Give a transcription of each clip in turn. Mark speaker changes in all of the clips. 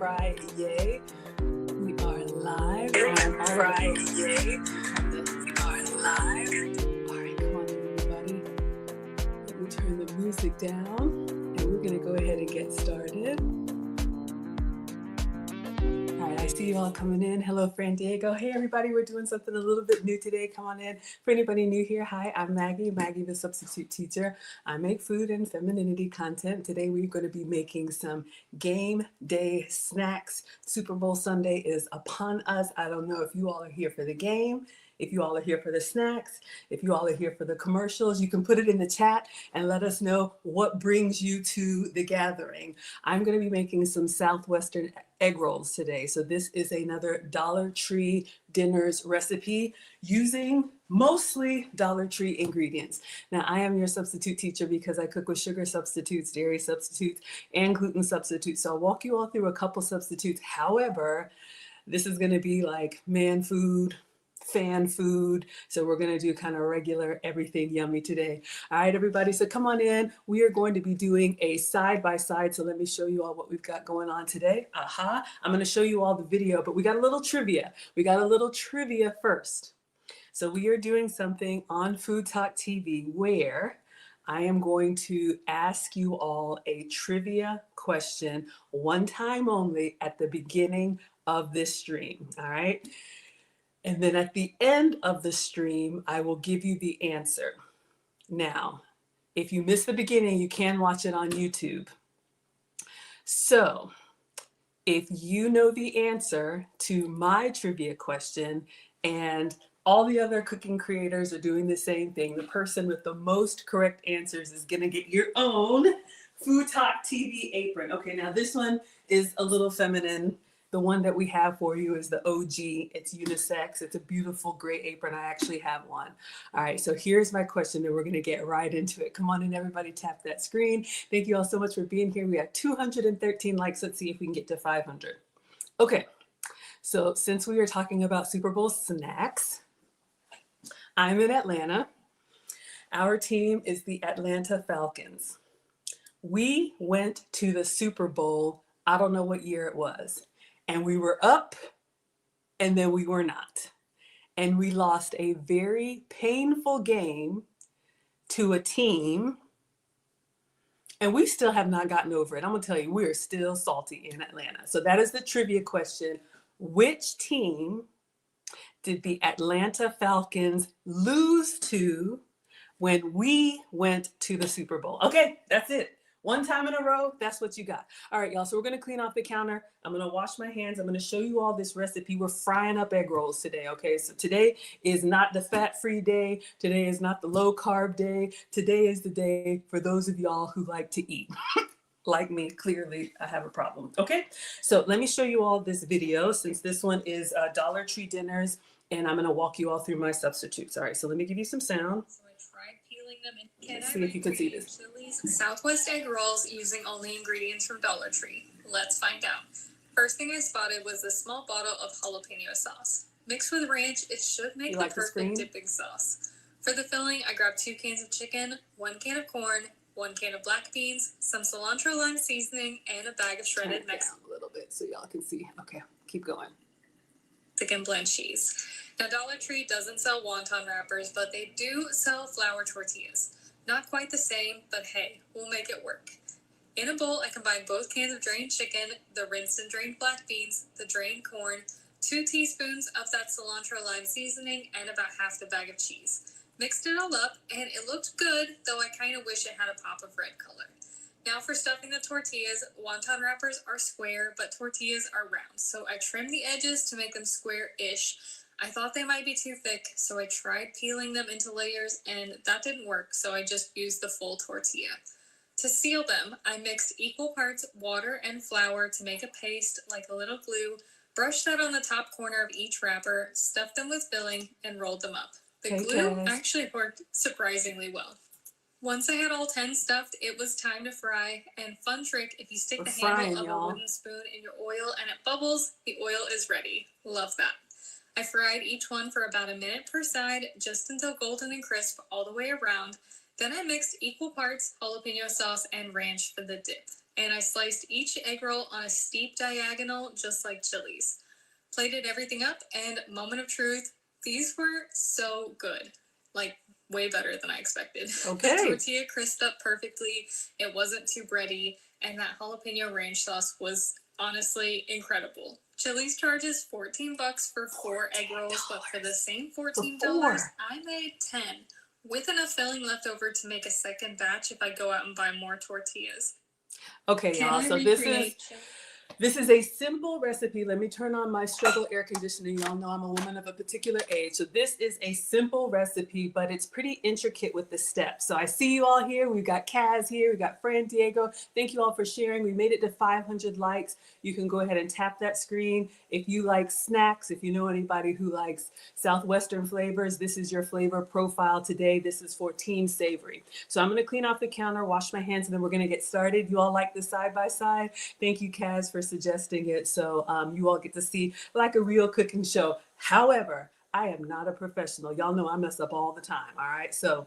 Speaker 1: Friday. We are live on Friday. We are live. All right, come on in, everybody. Let me turn the music down, and we're going to go ahead and get started. All right, I see you all coming in. Hello, Fran Diego. Hey, everybody. We're doing something a little bit new today. Come on in. For anybody new here, hi, I'm Maggie, the substitute teacher. I make food and femininity content. Today, we're going to be making some game day snacks. Super Bowl Sunday is upon us. I don't know if you all are here for the game, if you all are here for the snacks, if you all are here for the commercials. You can put it in the chat and let us know what brings you to the gathering. I'm going to be making some Southwestern egg rolls today. So this is another Dollar Tree dinners recipe using mostly Dollar Tree ingredients. Now, I am your substitute teacher because I cook with sugar substitutes, dairy substitutes, and gluten substitutes. So I'll walk you all through a couple substitutes. However, this is going to be like man food, fan food. So we're going to do kind of regular everything yummy today. All right, everybody. So come on in. We are going to be doing a side by side. So let me show you all what we've got going on today. I'm going to show you all the video, but we got a little trivia. We got a little trivia first. So we are doing something on Food Talk TV where I am going to ask you all a trivia question one time only at the beginning of this stream. All right. And then at the end of the stream, I will give you the answer. Now, if you miss the beginning, you can watch it on YouTube. So if you know the answer to my trivia question and all the other cooking creators are doing the same thing, the person with the most correct answers is going to get your own Food Talk TV apron. Okay, now this one is a little feminine. The one that we have for you is the OG. It's unisex. It's a beautiful gray apron. I actually have one. All right, so here's my question, and we're going to get right into it. Come on in, everybody. Tap that screen. Thank you all so much for being here. We have 213 likes. Let's see if we can get to 500. Okay, so since we are talking about Super Bowl snacks, I'm in Atlanta. Our team is the Atlanta Falcons. We went to the Super Bowl, I don't know what year it was. And we were up, and then we were not. And we lost a very painful game to a team, and we still have not gotten over it. I'm going to tell you, we're still salty in Atlanta. So that is the trivia question. Which team did the Atlanta Falcons lose to when we went to the Super Bowl? Okay, that's it. One time in a row, that's what you got. All right, y'all, so we're going to clean off the counter. I'm going to wash my hands. I'm going to show you all this recipe. We're frying up egg rolls today, okay? So today is not the fat-free day. Today is not the low-carb day. Today is the day for those of y'all who like to eat. Like me, clearly, I have a problem, okay? So let me show you all this video since this one is Dollar Tree dinners, and I'm going to walk you all through my substitutes. All right, so let me give you some sound. Let's see if you can see this.
Speaker 2: Southwest egg rolls using only ingredients from Dollar Tree. Let's find out. First thing I spotted was a small bottle of jalapeno sauce. Mixed with ranch, it should make the perfect dipping sauce. For the filling, I grabbed 2 cans of chicken, 1 can of corn, 1 can of black beans, some cilantro lime seasoning, and a bag of shredded Mexican.
Speaker 1: A little bit so y'all can see. Okay, keep going.
Speaker 2: Mexican blend cheese. Now, Dollar Tree doesn't sell wonton wrappers, but they do sell flour tortillas. Not quite the same, but hey, we'll make it work. In a bowl, I combined both cans of drained chicken, the rinsed and drained black beans, the drained corn, 2 teaspoons of that cilantro lime seasoning, and about half the bag of cheese. Mixed it all up, and it looked good, though I kind of wish it had a pop of red color. Now for stuffing the tortillas, wonton wrappers are square, but tortillas are round. So I trimmed the edges to make them square-ish. I thought they might be too thick, so I tried peeling them into layers, and that didn't work, so I just used the full tortilla. To seal them, I mixed equal parts water and flour to make a paste like a little glue, brushed that on the top corner of each wrapper, stuffed them with filling, and rolled them up. The glue actually worked surprisingly well. Once I had all 10 stuffed, it was time to fry. And fun trick, if you stick the handle of a wooden spoon in your oil and it bubbles, the oil is ready. Love that. I fried each one for about a minute per side, just until golden and crisp all the way around. Then I mixed equal parts jalapeno sauce and ranch for the dip. and I sliced each egg roll on a steep diagonal, just like Chili's. Plated everything up, and moment of truth, these were so good. Like, way better than I expected.
Speaker 1: Okay.
Speaker 2: The tortilla crisped up perfectly, it wasn't too bready, and that jalapeno ranch sauce was honestly incredible. Chili's charges $14 for 4 egg rolls, but for the same $14, I made 10, with enough filling left over to make a second batch if I go out and buy more tortillas.
Speaker 1: Okay, y'all, so this is a simple recipe. Let me turn on my struggle air conditioning. Y'all know I'm a woman of a particular age. So this is a simple recipe, but it's pretty intricate with the steps. So I see you all here. We've got Kaz here. We got Fran Diego. Thank you all for sharing. We made it to 500 likes. You can go ahead and tap that screen. If you like snacks, if you know anybody who likes Southwestern flavors, this is your flavor profile today. This is for Team Savory. So I'm going to clean off the counter, wash my hands, and then we're going to get started. You all like the side-by-side? Thank you, Kaz, for suggesting it. So you all get to see like a real cooking show. However, I am not a professional. Y'all know I mess up all the time. All right. So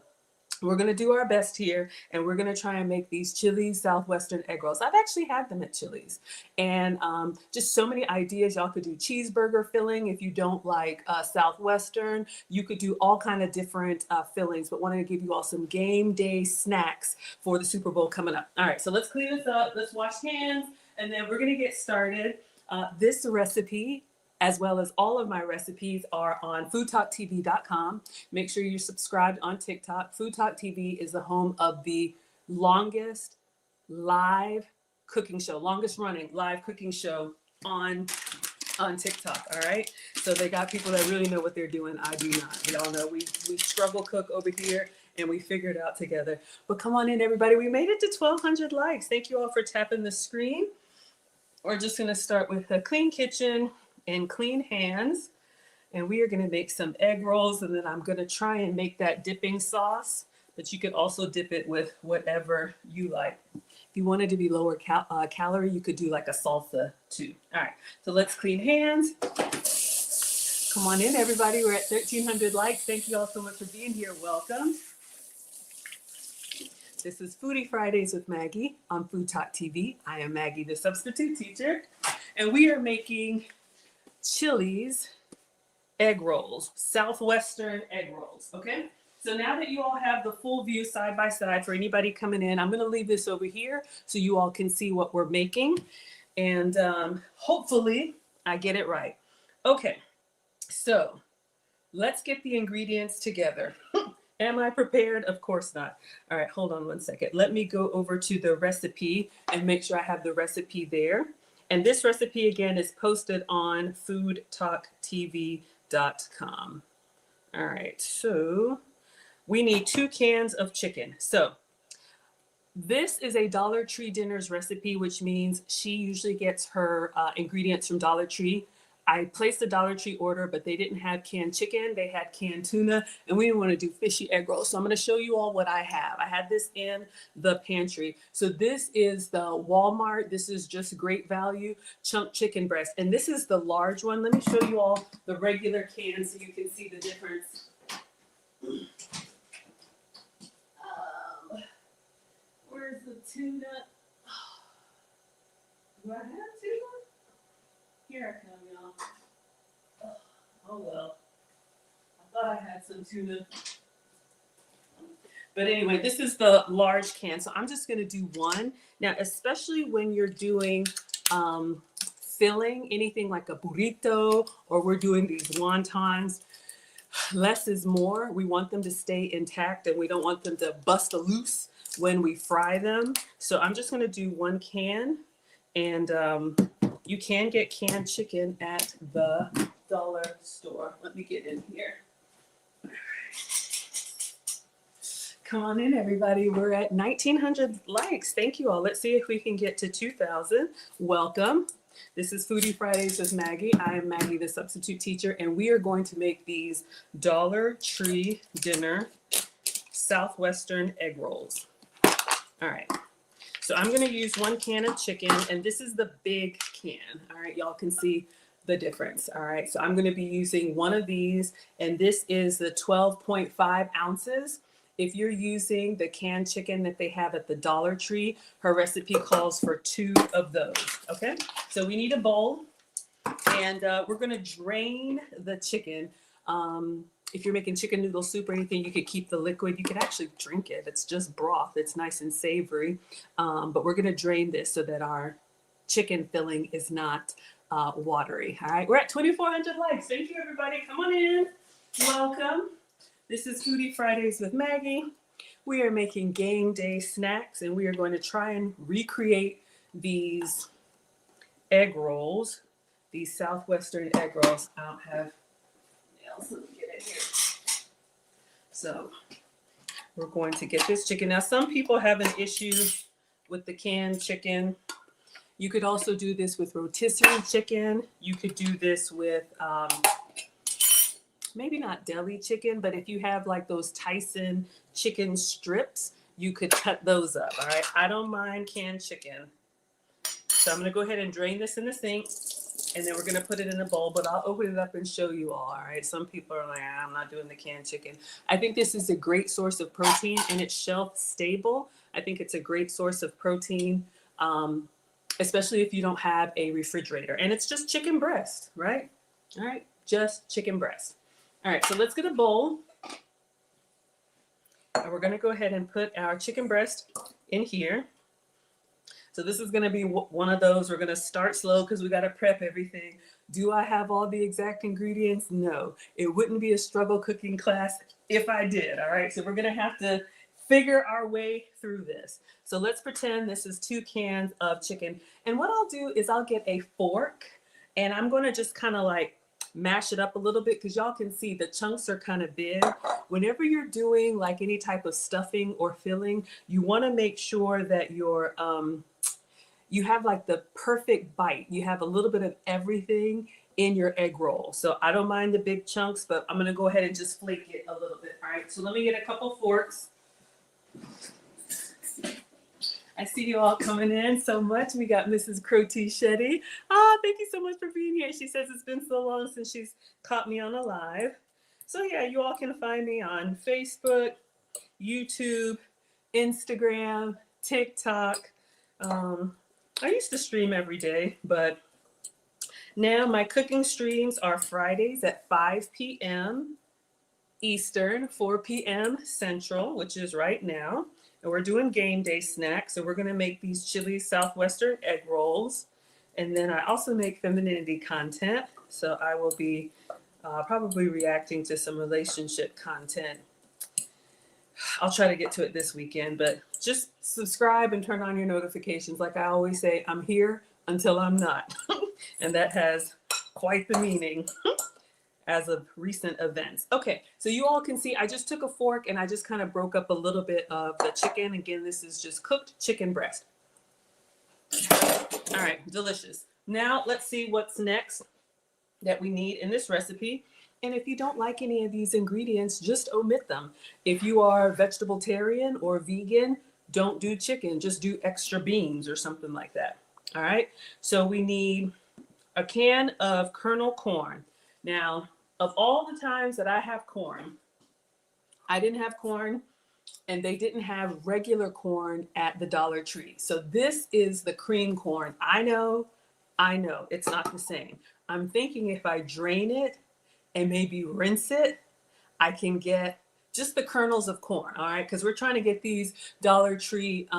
Speaker 1: we're going to do our best here, and we're going to try and make these Chili's Southwestern egg rolls. I've actually had them at Chili's, and just so many ideas. Y'all could do cheeseburger filling if you don't like Southwestern. You could do all kind of different fillings, but wanted to give you all some game day snacks for the Super Bowl coming up. All right, so let's clean this up. Let's wash hands, and then we're going to get started. This recipe, as well as all of my recipes, are on foodtalktv.com. Make sure you're subscribed on TikTok. Food Talk TV is the home of the longest live cooking show, longest running live cooking show on TikTok. All right. So they got people that really know what they're doing. I do not. We all know we struggle cook over here, and we figure it out together. But come on in, everybody. We made it to 1,200 likes. Thank you all for tapping the screen. We're just going to start with a clean kitchen and clean hands, and we are going to make some egg rolls, and then I'm going to try and make that dipping sauce, but you could also dip it with whatever you like. If you wanted to be lower calorie, you could do like a salsa too. All right, so let's clean hands. Come on in, everybody. We're at 1,300 likes. Thank you all so much for being here. Welcome. This is Foodie Fridays with Maggie on Food Talk TV. I am Maggie, the substitute teacher, and we are making Chili's egg rolls, Southwestern egg rolls, okay? So now that you all have the full view side by side, for anybody coming in, I'm gonna leave this over here so you all can see what we're making, and hopefully I get it right. Okay, so let's get the ingredients together. Am I prepared? Of course not. All right, hold on one second. Let me go over to the recipe and make sure I have the recipe there. And this recipe, again, is posted on foodtalktv.com. All right, so we need 2 cans of chicken. So this is a Dollar Tree dinners recipe, which means she usually gets her ingredients from Dollar Tree. I placed a Dollar Tree order, but they didn't have canned chicken. They had canned tuna, and we didn't want to do fishy egg rolls. So I'm going to show you all what I have. I had this in the pantry. So this is the Walmart. This is just great value chunk chicken breast. And this is the large one. Let me show you all the regular cans so you can see the difference. Where's the tuna? Do I have tuna? Here I come, y'all. Oh well. I thought I had some tuna. But anyway, this is the large can. So I'm just going to do one. Now, especially when you're doing filling, anything like a burrito, or we're doing these wontons, less is more. We want them to stay intact, and we don't want them to bust loose when we fry them. So I'm just going to do 1 can, and you can get canned chicken at the dollar store. Let me get in here. Come on in, everybody. We're at 1,900 likes. Thank you all. Let's see if we can get to 2,000. Welcome. This is Foodie Fridays with Maggie. I am Maggie, the substitute teacher, and we are going to make these Dollar Tree dinner Southwestern egg rolls. All right. So I'm going to use 1 can of chicken, and this is the big can. All right, y'all can see the difference. All right, so I'm going to be using one of these, and this is the 12.5 ounces. If you're using the canned chicken that they have at the Dollar Tree, her recipe calls for 2 of those, okay? So we need a bowl, and we're gonna drain the chicken. If you're making chicken noodle soup or anything, you could keep the liquid. You could actually drink it. It's just broth. It's nice and savory. But we're gonna drain this so that our chicken filling is not watery. All right, we're at 2,400 likes. Thank you, everybody. Come on in. Welcome. This is Foodie Fridays with Maggie. We are making game day snacks, and we are going to try and recreate these egg rolls, these Southwestern egg rolls. I don't have nails. Let me get it here. So we're going to get this chicken. Now, some people have an issue with the canned chicken. You could also do this with rotisserie chicken. You could do this with maybe not deli chicken, but if you have like those Tyson chicken strips, you could cut those up, all right? I don't mind canned chicken. So I'm gonna go ahead and drain this in the sink, and then we're gonna put it in a bowl, but I'll open it up and show you all right? Some people are like, I'm not doing the canned chicken. I think this is a great source of protein, and it's shelf stable. I think it's a great source of protein, especially if you don't have a refrigerator. And it's just chicken breast, right? All right, just chicken breast. All right, so let's get a bowl. And we're gonna go ahead and put our chicken breast in here. So this is gonna be one of those, we're gonna start slow because we gotta prep everything. Do I have all the exact ingredients? No. It wouldn't be a struggle cooking class if I did, all right? So we're gonna have to figure our way through this. So let's pretend this is 2 cans of chicken. And what I'll do is I'll get a fork, and I'm gonna just kind of like mash it up a little bit because y'all can see the chunks are kind of big. Whenever you're doing like any type of stuffing or filling, you want to make sure that you're you have like the perfect bite. You have a little bit of everything in your egg roll. So I don't mind the big chunks, but I'm gonna go ahead and just flake it a little bit. All right, so let me get a couple forks. I see you all coming in so much. We got Mrs. Crotty Shetty. Thank you so much for being here. She says it's been so long since she's caught me on a live. So yeah, you all can find me on Facebook, YouTube, Instagram, TikTok. I used to stream every day, but now my cooking streams are Fridays at 5 p.m. Eastern, 4 p.m. Central, which is right now. And we're doing game day snacks. So we're gonna make these chili Southwestern egg rolls. And then I also make femininity content. So I will be probably reacting to some relationship content. I'll try to get to it this weekend, but just subscribe and turn on your notifications. Like I always say, I'm here until I'm not. And that has quite the meaning as of recent events. Okay, so you all can see I just took a fork and I just kind of broke up a little bit of the chicken. Again, this is just cooked chicken breast. All right, delicious. Now let's see what's next that we need in this recipe. And if you don't like any of these ingredients, just omit them. If you are vegetarian or vegan, don't do chicken, just do extra beans or something like that. All right, so we need a can of kernel corn. Now, of all the times that I have corn, I didn't have corn and they didn't have regular corn at the Dollar Tree. So this is the cream corn. I know, it's not the same. I'm thinking if I drain it and maybe rinse it, I can get just the kernels of corn, all right? Because we're trying to get these Dollar Tree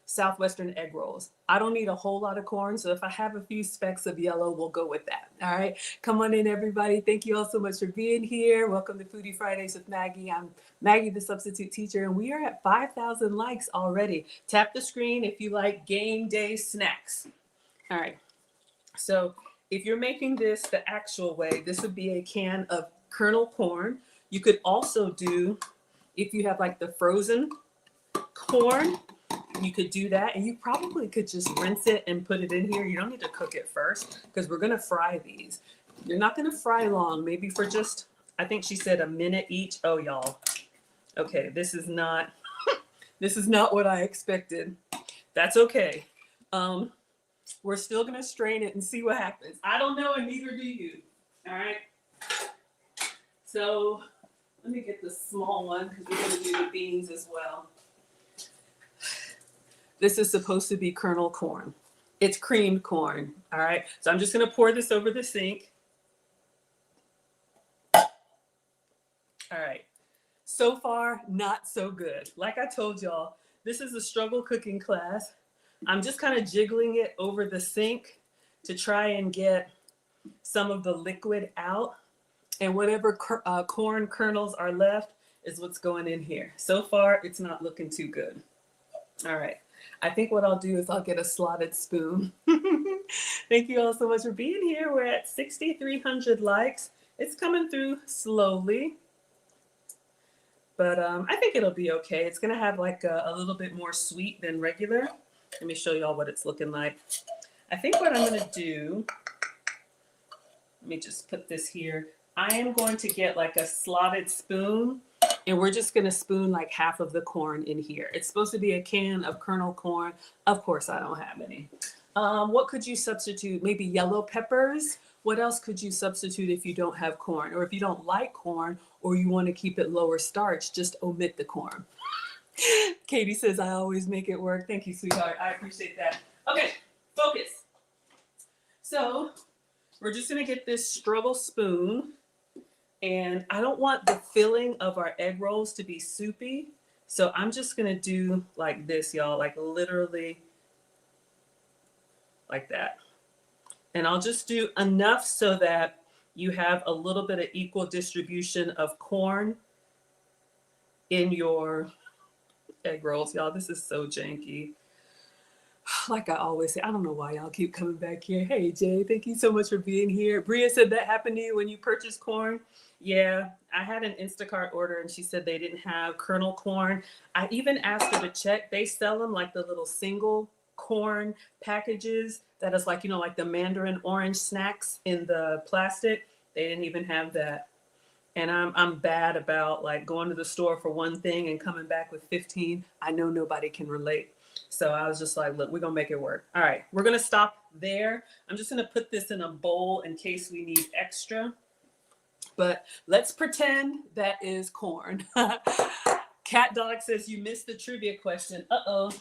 Speaker 1: Southwestern egg rolls. I don't need a whole lot of corn, so if I have a few specks of yellow, we'll go with that. All right, come on in, everybody. Thank you all so much for being here. Welcome to Foodie Fridays with Maggie. I'm Maggie, the substitute teacher, and we are at 5,000 likes already. Tap the screen if you like game day snacks. All right, so if you're making this the actual way, this would be a can of kernel corn. You could also do, if you have like the frozen corn, you could do that, and you probably could just rinse it and put it in here. You don't need to cook it first because we're gonna fry these. You're not gonna fry long, maybe for just, I think she said a minute each. Oh, y'all. Okay, this is not what I expected. That's okay. We're still gonna strain it and see what happens. I don't know, and neither do you. All right. So Let me get the small one because we're going to do the beans as well. This is supposed to be kernel corn. It's creamed corn, all right? So I'm just going to pour this over the sink. All right. So far, not so good. Like I told y'all, this is a struggle cooking class. I'm just kind of jiggling it over the sink to try and get some of the liquid out. And whatever corn kernels are left is what's going in here. So far, it's not looking too good. All right. I think what I'll do is I'll get a slotted spoon. Thank you all so much for being here. We're at 6,300 likes. It's coming through slowly, but I think it'll be okay. It's going to have like a little bit more sweet than regular. Let me show y'all what it's looking like. I think what I'm going to do, let me just put this here. I am going to get like a slotted spoon, and we're just going to spoon like half of the corn in here. It's supposed to be a can of kernel corn. Of course, I don't have any. What could you substitute? Maybe yellow peppers. What else could you substitute if you don't have corn? Or if you don't like corn or you want to keep it lower starch, just omit the corn. Katie says, I always make it work. Thank you, sweetheart. I appreciate that. Okay, focus. So we're just going to get this struggle spoon. And I don't want the filling of our egg rolls to be soupy. So I'm just going to do like this, y'all, like literally like that. And I'll just do enough so that you have a little bit of equal distribution of corn in your egg rolls. Y'all, this is so janky. Like I always say, I don't know why y'all keep coming back here. Hey, Jay, thank you so much for being here. Bria said that happened to you when you purchased corn. Yeah, I had an Instacart order and she said they didn't have kernel corn. I even asked her to check. They sell them like the little single corn packages that is like, you know, like the mandarin orange snacks in the plastic. They didn't even have that. And I'm bad about like going to the store for one thing and coming back with 15. I know nobody can relate. So I was just like, look, we're going to make it work. All right, we're going to stop there. I'm just going to put this in a bowl in case we need extra. But let's pretend that is corn. Cat Dog says you missed the trivia question. Uh-oh.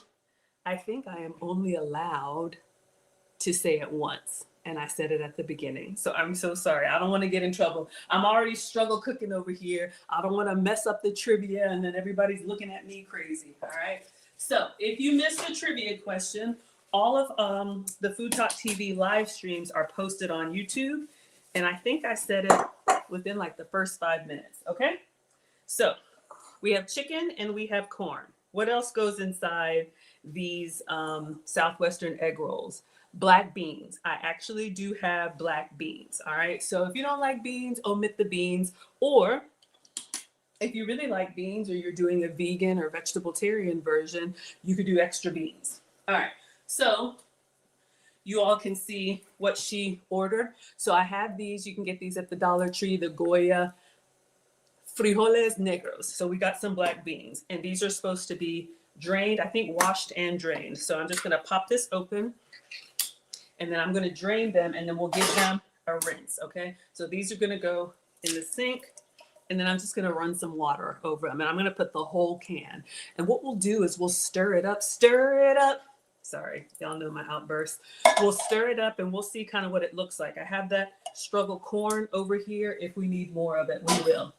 Speaker 1: I think I am only allowed to say it once. And I said it at the beginning. So I'm so sorry. I don't want to get in trouble. I'm already struggle cooking over here. I don't want to mess up the trivia and then everybody's looking at me crazy. All right. So if you missed the trivia question, all of the Food Talk TV live streams are posted on YouTube. And I think I said it within like the first 5 minutes. Okay. So we have chicken and we have corn. What else goes inside these Southwestern egg rolls? Black beans. I actually do have black beans. All right. So if you don't like beans, omit the beans. Or if you really like beans or you're doing a vegan or vegetarian version, you could do extra beans. All right. So you all can see what she ordered. So I have these. You can get these at the Dollar Tree, the Goya frijoles negros. So we got some black beans. And these are supposed to be drained, I think washed and drained. So I'm just going to pop this open. And then I'm going to drain them and then we'll give them a rinse, okay? So these are going to go in the sink and then I'm just going to run some water over them. And I'm going to put the whole can. And what we'll do is we'll stir it up. Sorry, y'all know my outburst. We'll stir it up and we'll see kind of what it looks like. I have that struggle corn over here. If we need more of it, we will.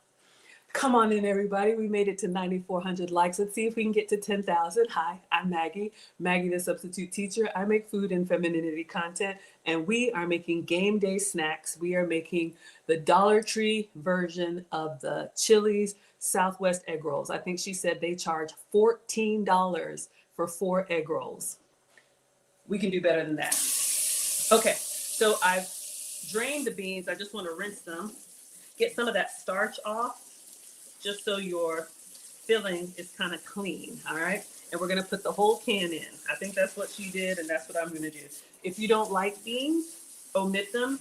Speaker 1: Come on in, everybody. We made it to 9,400 likes. Let's see if we can get to 10,000. Hi, I'm Maggie. Maggie, the substitute teacher. I make food and femininity content, and we are making game day snacks. We are making the Dollar Tree version of the Chili's Southwest egg rolls. I think she said they charge $14 for 4 egg rolls. We can do better than that. Okay, so I've drained the beans. I just want to rinse them. Get some of that starch off, just so your filling is kind of clean, all right? And we're gonna put the whole can in. I think that's what she did, and that's what I'm gonna do. If you don't like beans, omit them.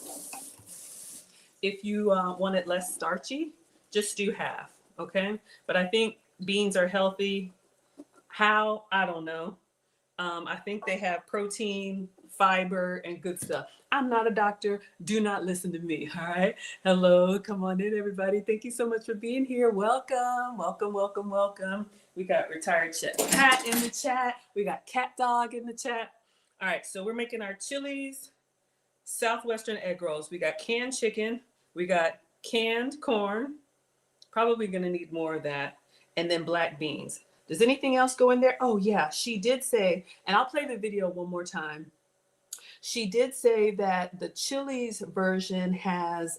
Speaker 1: If you want it less starchy, just do half, okay? But I think beans are healthy. How? I don't know. I think they have protein, fiber, and good stuff. I'm not a doctor. Do not listen to me. All right. Hello. Come on in, everybody. Thank you so much for being here. Welcome. Welcome, welcome, welcome. We got retired Chef Pat in the chat. We got Cat Dog in the chat. All right. So we're making our Chili's Southwestern egg rolls. We got canned chicken. We got canned corn. Probably going to need more of that. And then black beans. Does anything else go in there? Oh, yeah. She did say, and I'll play the video one more time. She did say that the Chili's version has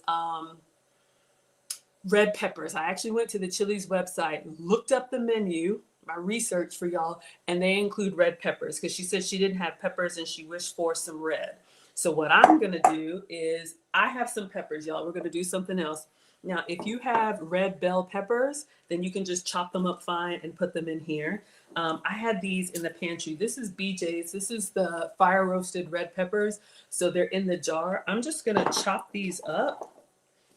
Speaker 1: red peppers. I actually went to the Chili's website, looked up the menu, my research for y'all, and they include red peppers because she said she didn't have peppers and she wished for some red. So what I'm going to do is I have some peppers, y'all. We're going to do something else. Now, if you have red bell peppers, then you can just chop them up fine and put them in here. I had these in the pantry. This is BJ's. This is the fire roasted red peppers. So they're in the jar. I'm just going to chop these up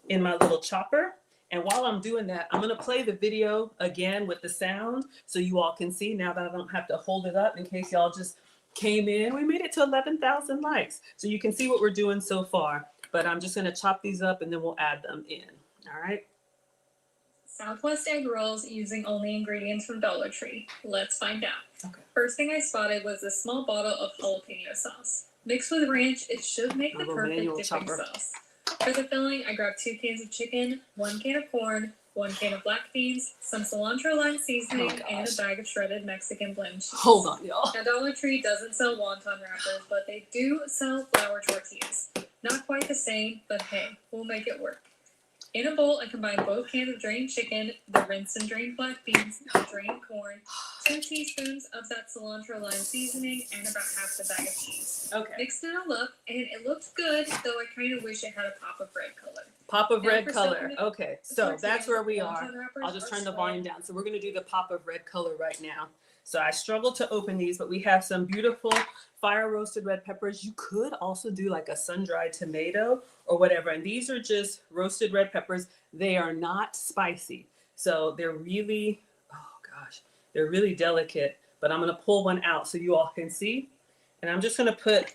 Speaker 1: in my little chopper. And while I'm doing that, I'm going to play the video again with the sound so you all can see now that I don't have to hold it up in case y'all just came in. We made it to 11,000 likes. So you can see what we're doing so far. But I'm just going to chop these up and then we'll add them in. All right.
Speaker 2: Southwest egg rolls using only ingredients from Dollar Tree. Let's find out.
Speaker 1: Okay.
Speaker 2: First thing I spotted was a small bottle of jalapeno sauce. Mixed with ranch, it should make the perfect dipping sauce. For the filling, I grabbed 2 cans of chicken, 1 can of corn, 1 can of black beans, some cilantro lime seasoning, and a bag of shredded Mexican blend cheese.
Speaker 1: Hold on, y'all.
Speaker 2: Now, Dollar Tree doesn't sell wonton wrappers, but they do sell flour tortillas. Not quite the same, but hey, we'll make it work. In a bowl, I combine both cans of drained chicken, the rinsed and drained black beans, the drained corn, 2 teaspoons of that cilantro lime seasoning, and about half the bag of cheese.
Speaker 1: Okay.
Speaker 2: Mixed it all up, and it looks good, though I kind of wish it had a pop of red color.
Speaker 1: Pop of red color. Okay, so that's where we are. I'll just turn the volume down. So we're going to do the pop of red color right now. So I struggled to open these, but we have some beautiful fire roasted red peppers. You could also do like a sun-dried tomato or whatever. And these are just roasted red peppers. They are not spicy. So they're really, oh gosh, they're really delicate. But I'm going to pull one out so you all can see. And I'm just going to put,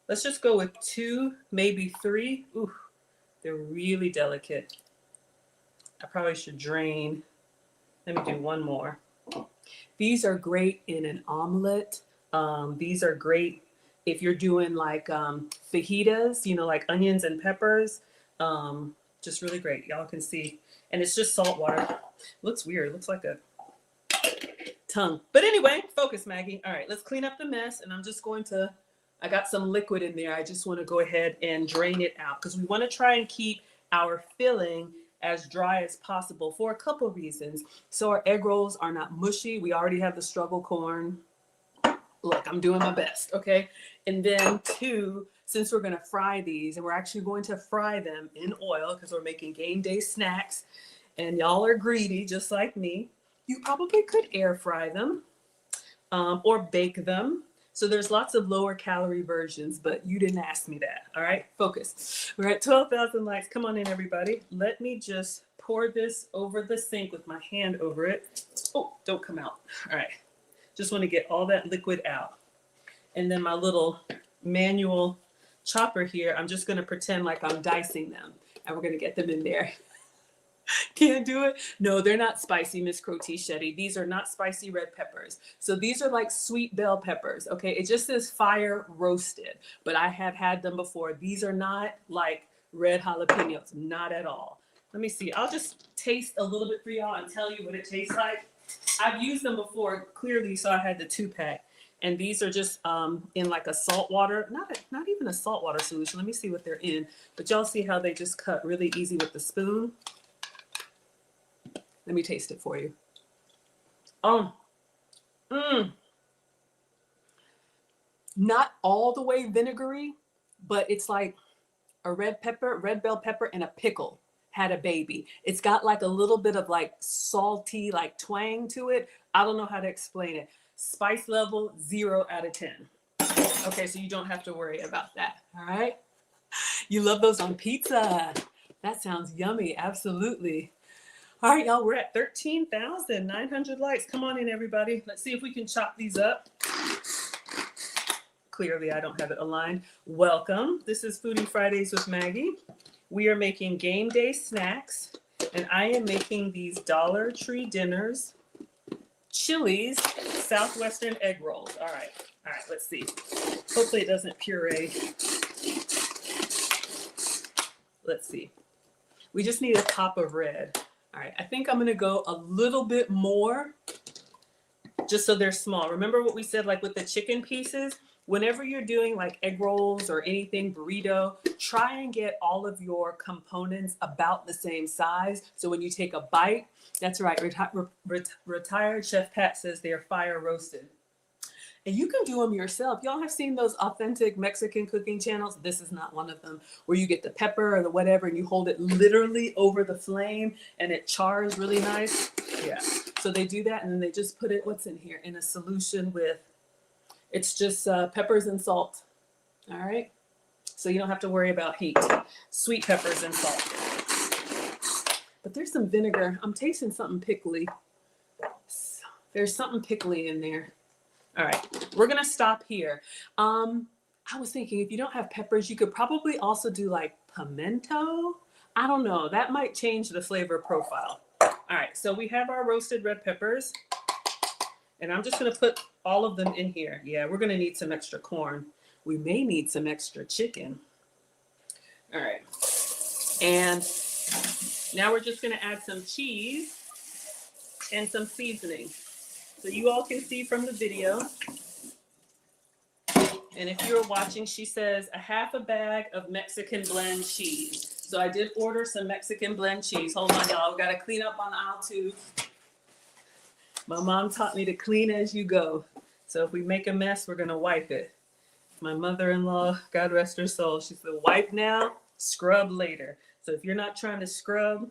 Speaker 1: let's just go with 2, maybe 3. Ooh, they're really delicate. I probably should drain. Let me do one more. These are great in an omelet. These are great if you're doing like fajitas, you know, like onions and peppers. Just really great. Y'all can see. And it's just salt water. Looks weird. Looks like a tongue. But anyway, focus, Maggie. All right, let's clean up the mess. And I'm just going to, I got some liquid in there. I just want to go ahead and drain it out because we want to try and keep our filling as dry as possible for a couple reasons. So our egg rolls are not mushy. We already have the struggle corn. Look, I'm doing my best, okay? And then 2, since we're gonna fry these, and we're actually going to fry them in oil because we're making game day snacks, and y'all are greedy just like me, you probably could air fry them or bake them. So there's lots of lower calorie versions, but you didn't ask me that. All right, focus. We're at 12,000 likes. Come on in, everybody. Let me just pour this over the sink with my hand over it. Oh, don't come out. All right. Just want to get all that liquid out. And then my little manual chopper here, I'm just going to pretend like I'm dicing them. And we're going to get them in there. Can't do it? No, they're not spicy, Miss Crotichetti. These are not spicy red peppers. So these are like sweet bell peppers, okay? It just says fire roasted, but I have had them before. These are not like red jalapenos, not at all. Let me see. I'll just taste a little bit for y'all and tell you what it tastes like. I've used them before, clearly, so I had the 2-pack. And these are just in like a salt water, not even a salt water solution. Let me see what they're in. But y'all see how they just cut really easy with the spoon? Let me taste it for you. Not all the way vinegary, but it's like a red bell pepper, and a pickle had a baby. It's got like a little bit of like salty, like twang to it. I don't know how to explain it. Spice level, 0 out of 10. Okay, so you don't have to worry about that. All right. You love those on pizza. That sounds yummy. Absolutely. All right, y'all, we're at 13,900 likes. Come on in, everybody. Let's see if we can chop these up. clearly I don't have it aligned. Welcome. This is Foodie Fridays with Maggie. We are making game day snacks, and I am making these Dollar Tree dinners, Chili's Southwestern egg rolls. All right, let's see. Hopefully it doesn't puree. Let's see. We just need a top of red. All right, I think I'm gonna go a little bit more just so they're small. Remember what we said, like with the chicken pieces? Whenever you're doing like egg rolls or anything, burrito, try and get all of your components about the same size. So when you take a bite, that's right, retired Chef Pat says they are fire roasted. And you can do them yourself. Y'all have seen those authentic Mexican cooking channels. This is not one of them, where you get the pepper or the whatever and you hold it literally over the flame and it chars really nice. Yeah. So they do that and then they just put it, what's in here? In a solution with, it's just peppers and salt. All right. So you don't have to worry about heat. Sweet peppers and salt. But there's some vinegar. I'm tasting something pickly. There's something pickly in there. All right, we're gonna stop here. I was thinking if you don't have peppers, you could probably also do like pimento. I don't know, that might change the flavor profile. All right, so we have our roasted red peppers and I'm just gonna put all of them in here. Yeah, we're gonna need some extra corn. We may need some extra chicken. All right, and now we're just gonna add some cheese and some seasoning. So you all can see from the video. And if you're watching, she says a half a bag of Mexican blend cheese. So I did order some Mexican blend cheese. Hold on, y'all. We got to clean up on aisle 2. My mom taught me to clean as you go. So if we make a mess, we're going to wipe it. My mother-in-law, God rest her soul, she said, wipe now, scrub later. So if you're not trying to scrub,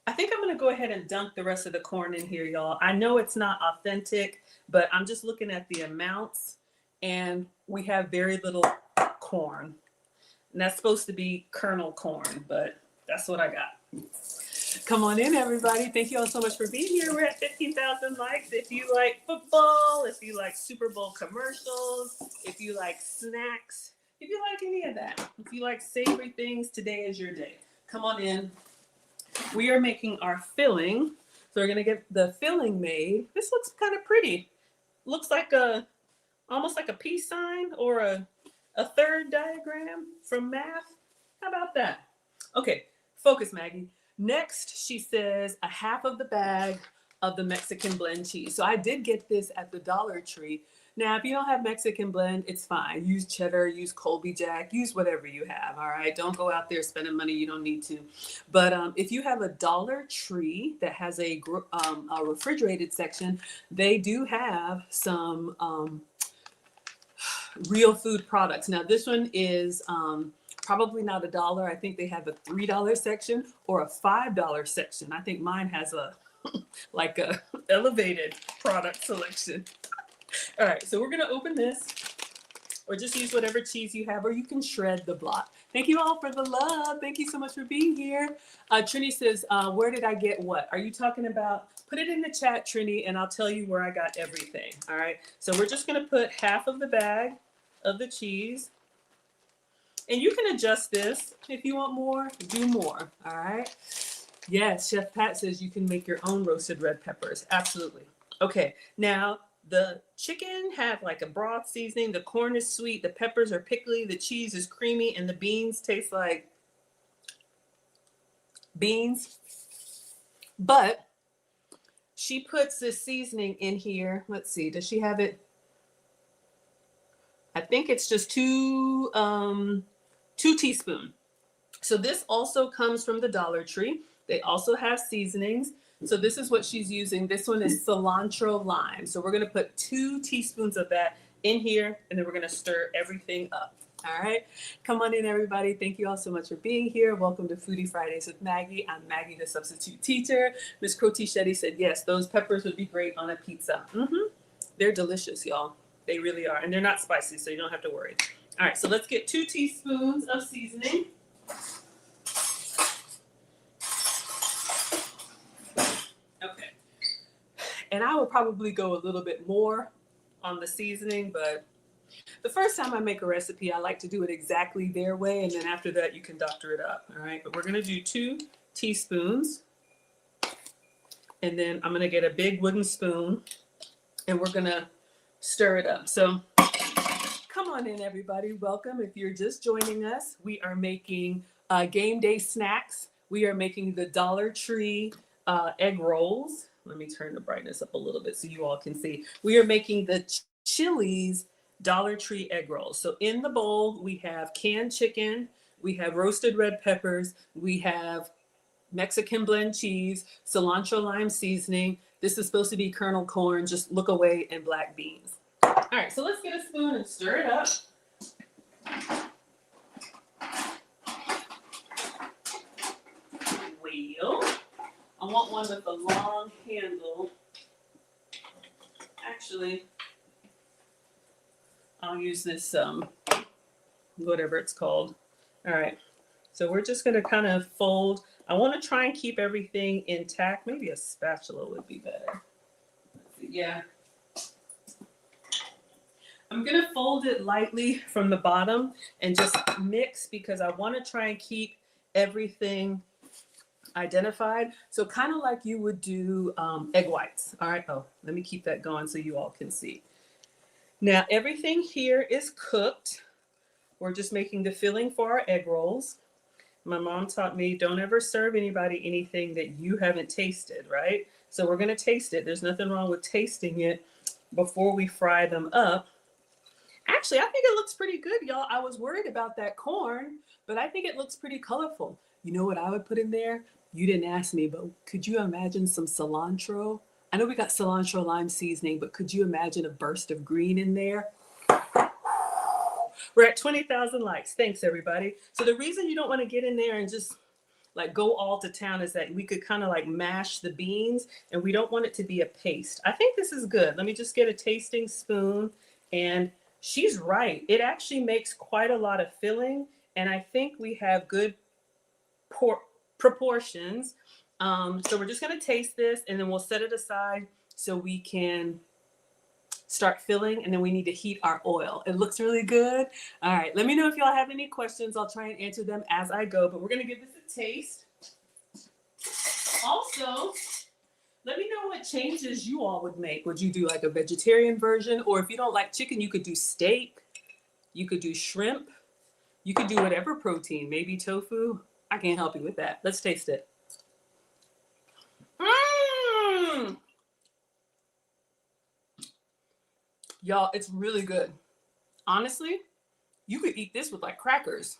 Speaker 1: I think I'm going to go ahead and dunk the rest of the corn in here, y'all. I know it's not authentic, but I'm just looking at the amounts, and we have very little corn. And that's supposed to be kernel corn, but that's what I got. Come on in, everybody. Thank you all so much for being here. We're at 15,000 likes. If you like football, if you like Super Bowl commercials, if you like snacks, if you like any of that, if you like savory things, today is your day. Come on in. We are making our filling. So we're gonna get the filling made. This looks kind of pretty. Looks like almost like a peace sign or a third diagram from math. How about that? Okay, focus, Maggie. Next, she says a half of the bag of the Mexican blend cheese. So I did get this at the Dollar Tree. Now, if you don't have Mexican blend, it's fine. Use cheddar, use Colby Jack, use whatever you have, all right? Don't go out there spending money you don't need to. But if you have a Dollar Tree that has a refrigerated section, they do have some real food products. Now, this one is probably not $1. I think they have a $3 section or a $5 section. I think mine has a like a elevated product selection. All right, so we're gonna open this, or just use whatever cheese you have, or you can shred the block. Thank you all for the love. Thank you so much for being here. Trini says, where did I get what? Are you talking about? Put it in the chat, Trini, and I'll tell you where I got everything. All right, so we're just gonna put half of the bag of the cheese. And you can adjust this. If you want more, do more, all right? Yes, Chef Pat says you can make your own roasted red peppers. Absolutely. Okay, now the chicken had like a broth seasoning. The corn is sweet. The peppers are pickly. The cheese is creamy. And the beans taste like beans. But she puts this seasoning in here. Let's see. Does she have it? I think it's just 2 teaspoons. So this also comes from the Dollar Tree. They also have seasonings. So this is what she's using. This one is cilantro lime. So we're going to put 2 teaspoons of that in here, and then we're going to stir everything up. All right. Come on in, everybody. Thank you all so much for being here. Welcome to Foodie Fridays with Maggie. I'm Maggie, the substitute teacher. Miss Croti Shetty said, yes, those peppers would be great on a pizza. They're delicious, y'all. They really are. And they're not spicy, so you don't have to worry. All right. So let's get 2 teaspoons of seasoning. Okay. And I would probably go a little bit more on the seasoning, but The first time I make a recipe, I like to do it exactly their way, and then after that, you can doctor it up. All right, but we're gonna do 2 teaspoons, and then I'm gonna get a big wooden spoon, and we're gonna stir it up. So come on in, everybody. Welcome. If you're just joining us, we are making game day snacks. We are making the Dollar Tree egg rolls. Let me turn the brightness up a little bit so you all can see. We are making the Chili's Dollar Tree egg rolls. So in the bowl, we have canned chicken, we have roasted red peppers, we have Mexican blend cheese, cilantro lime seasoning. This is supposed to be kernel corn, just look away, and black beans. All right, so let's get a spoon and stir it up. Well, I want one with a long handle. Actually, I'll use this, whatever it's called. All right, so we're just gonna kind of fold. I wanna try and keep everything intact. Maybe a spatula would be better. Yeah. I'm gonna fold it lightly from the bottom and just mix because I wanna try and keep everything identified. So kind of like you would do egg whites. All right, oh, let me keep that going so you all can see. Now everything here is cooked. We're just making the filling for our egg rolls. My mom taught me don't ever serve anybody anything that you haven't tasted, right? So we're gonna taste it. There's nothing wrong with tasting it before we fry them up. Actually, I think it looks pretty good, y'all. I was worried about that corn, but I think it looks pretty colorful. You know what I would put in there? You didn't ask me, but could you imagine some cilantro? I know we got cilantro lime seasoning, but could you imagine a burst of green in there? We're at 20,000 likes. Thanks, everybody. So the reason you don't want to get in there and just like go all to town is that we could kind of like mash the beans, and we don't want it to be a paste. I think this is good. Let me just get a tasting spoon. And she's right. It actually makes quite a lot of filling, and I think we have good proportions. So we're just going to taste this, and then we'll set it aside so we can start filling, and then we need to heat our oil. It looks really good. All right, let me know if y'all have any questions. I'll try and answer them as I go, but we're going to give this a taste. Also, let me know what changes you all would make. Would you do like a vegetarian version? Or if you don't like chicken, you could do steak. You could do shrimp. You could do whatever protein, maybe tofu. I can't help you with that. Let's taste it. Y'all, it's really good. Honestly, you could eat this with like crackers.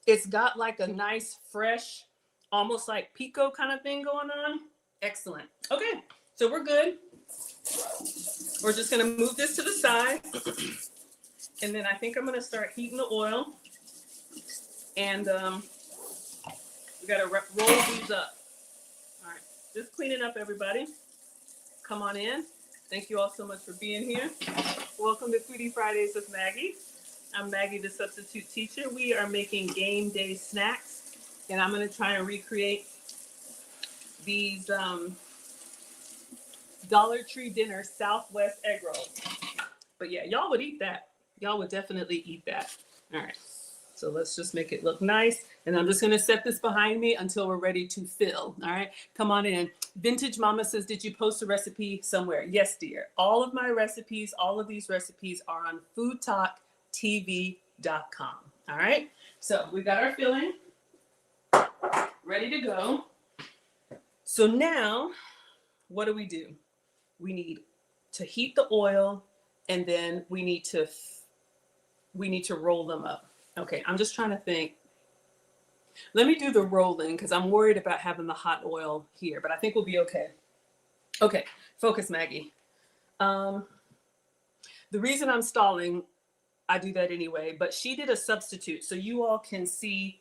Speaker 1: It's got like a nice, fresh, almost like pico kind of thing going on. Excellent. Okay, so we're good. We're just gonna move this to the side. And then I think I'm gonna start heating the oil. And we gotta roll these up. All right, just cleaning up, everybody. Come on in. Thank you all so much for being here. Welcome to Foodie Fridays with Maggie. I'm Maggie, the substitute teacher. We are making game day snacks, and I'm gonna try and recreate these Dollar Tree dinner Southwest egg rolls. But yeah, y'all would eat that. Y'all would definitely eat that. All right, so let's just make it look nice. And I'm just gonna set this behind me until we're ready to fill. All right, come on in. Vintage Mama says, did you post a recipe somewhere? Yes, dear. All of my recipes, all of these recipes are on foodtalktv.com. All right, so we got our filling ready to go. So now, what do? We need to heat the oil, and then we need to roll them up. Okay, I'm just trying to think. Let me do the rolling because I'm worried about having the hot oil here, but I think we'll be okay. Okay, focus, Maggie. The reason I'm stalling, I do that anyway, but she did a substitute so you all can see.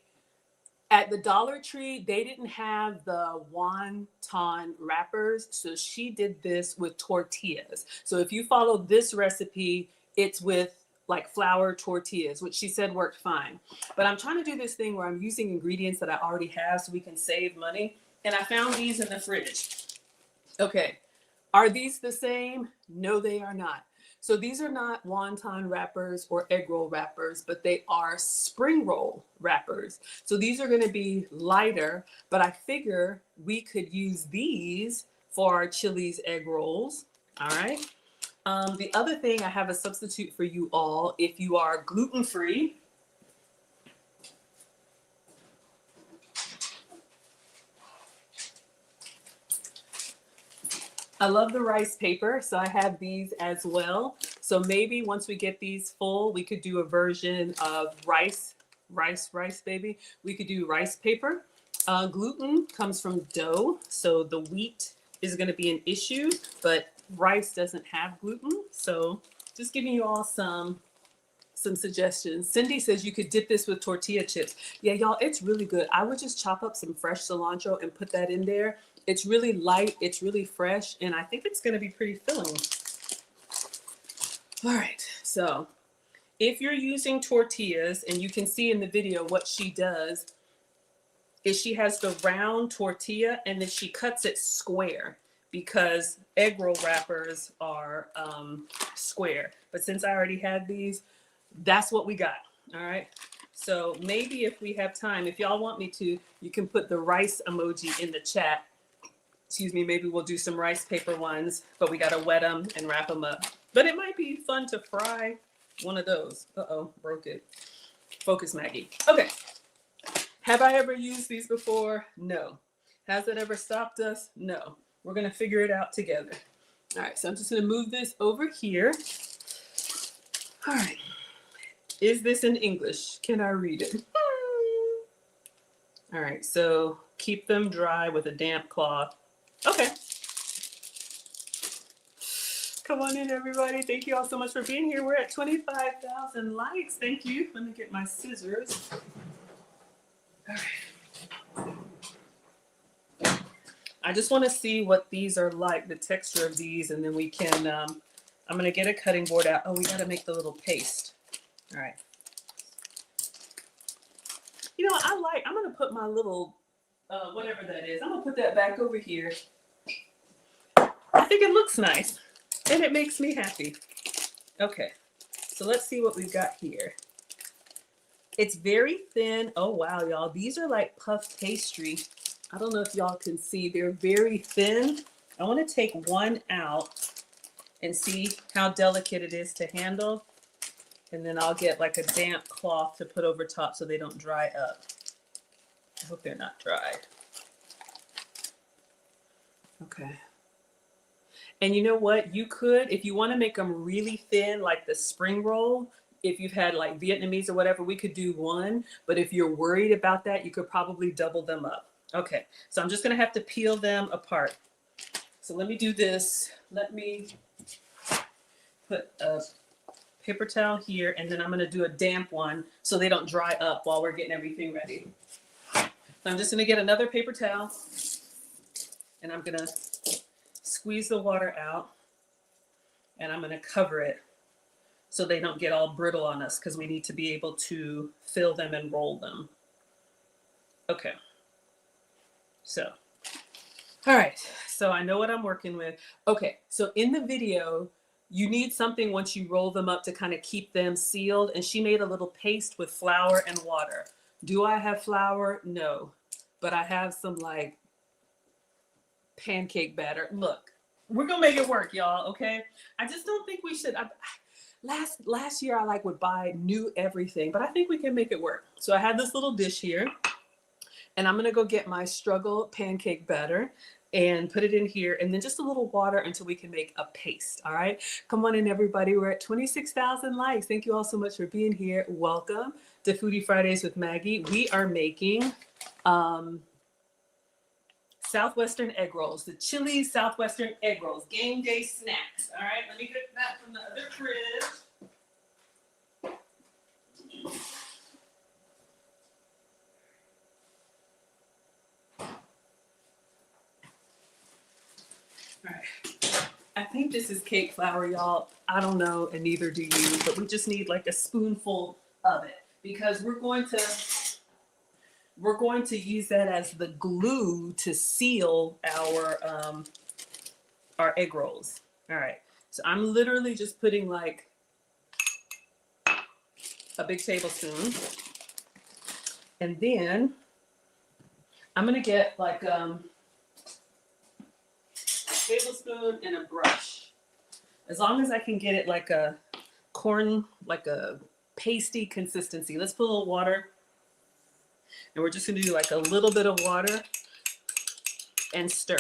Speaker 1: At the Dollar Tree, they didn't have the wonton wrappers, so she did this with tortillas. So if you follow this recipe, it's with like flour tortillas, which she said worked fine. But I'm trying to do this thing where I'm using ingredients that I already have so we can save money. And I found these in the fridge. Okay, are these the same? No, they are not. So these are not wonton wrappers or egg roll wrappers, but they are spring roll wrappers. So these are going to be lighter, but I figure we could use these for our Chili's egg rolls. All right. The other thing, I have a substitute for you all. If you are gluten-free, I love the rice paper, so I have these as well. So maybe once we get these full, we could do a version of rice, baby. We could do rice paper. Gluten comes from dough, so the wheat is going to be an issue, but rice doesn't have gluten. So just giving you all some suggestions. Cindy says you could dip this with tortilla chips. Yeah, y'all, it's really good. I would just chop up some fresh cilantro and put that in there. It's really light, it's really fresh, and I think it's going to be pretty filling. All right, so if you're using tortillas, and you can see in the video what she does, is she has the round tortilla and then she cuts it square, because egg roll wrappers are square. But since I already had these, that's what we got. All right. So maybe if we have time, if y'all want me to, you can put the rice emoji in the chat. Excuse me, maybe we'll do some rice paper ones, but we got to wet them and wrap them up. But it might be fun to fry one of those. Uh-oh, broke it. Focus, Maggie. Okay. Have I ever used these before? No. Has it ever stopped us? No. We're going to figure it out together. All right, so I'm just going to move this over here. All right. Is this in English? Can I read it? All right, so keep them dry with a damp cloth. Okay. Come on in, everybody. Thank you all so much for being here. We're at 25,000 likes. Thank you. Let me get my scissors. All right. I just want to see what these are like, the texture of these, and then we can, I'm going to get a cutting board out. Oh, we got to make the little paste. All right. You know, I'm going to put my little, whatever that is, I'm going to put that back over here. I think it looks nice, and it makes me happy. Okay, so let's see what we've got here. It's very thin. Oh, wow, y'all. These are like puff pastry. I don't know if y'all can see. They're very thin. I want to take one out and see how delicate it is to handle. And then I'll get like a damp cloth to put over top so they don't dry up. I hope they're not dried. Okay. And you know what? You could, if you want to make them really thin, like the spring roll, if you've had like Vietnamese or whatever, we could do one. But if you're worried about that, you could probably double them up. Okay, so I'm just going to have to peel them apart. So let me do this. Let me put a paper towel here, and then I'm going to do a damp one so they don't dry up while we're getting everything ready. So I'm just going to get another paper towel, and I'm going to squeeze the water out, and I'm going to cover it so they don't get all brittle on us, because we need to be able to fill them and roll them. Okay. So, all right. So I know what I'm working with. Okay. So in the video, you need something once you roll them up to kind of keep them sealed. And she made a little paste with flour and water. Do I have flour? No. But I have some like pancake batter. Look, we're going to make it work, y'all. Okay. I just don't think we should. Last year, I like would buy new everything, but I think we can make it work. So I have this little dish here, and I'm going to go get my struggle pancake batter and put it in here, and then just a little water until we can make a paste. All right. Come on in, everybody. We're at 26,000 likes. Thank you all so much for being here. Welcome to Foodie Fridays with Maggie. We are making Southwestern egg rolls, the Chili's Southwestern egg rolls, game day snacks. All right. Let me get that from the other fridge. All right. I think this is cake flour, y'all. I don't know, and neither do you, but we just need like a spoonful of it, because we're going to use that as the glue to seal our egg rolls. All right. So I'm literally just putting like a big tablespoon. And then I'm gonna get like a tablespoon and a brush. As long as I can get it like a like a pasty consistency. Let's put a little water. And we're just gonna do like a little bit of water and stir.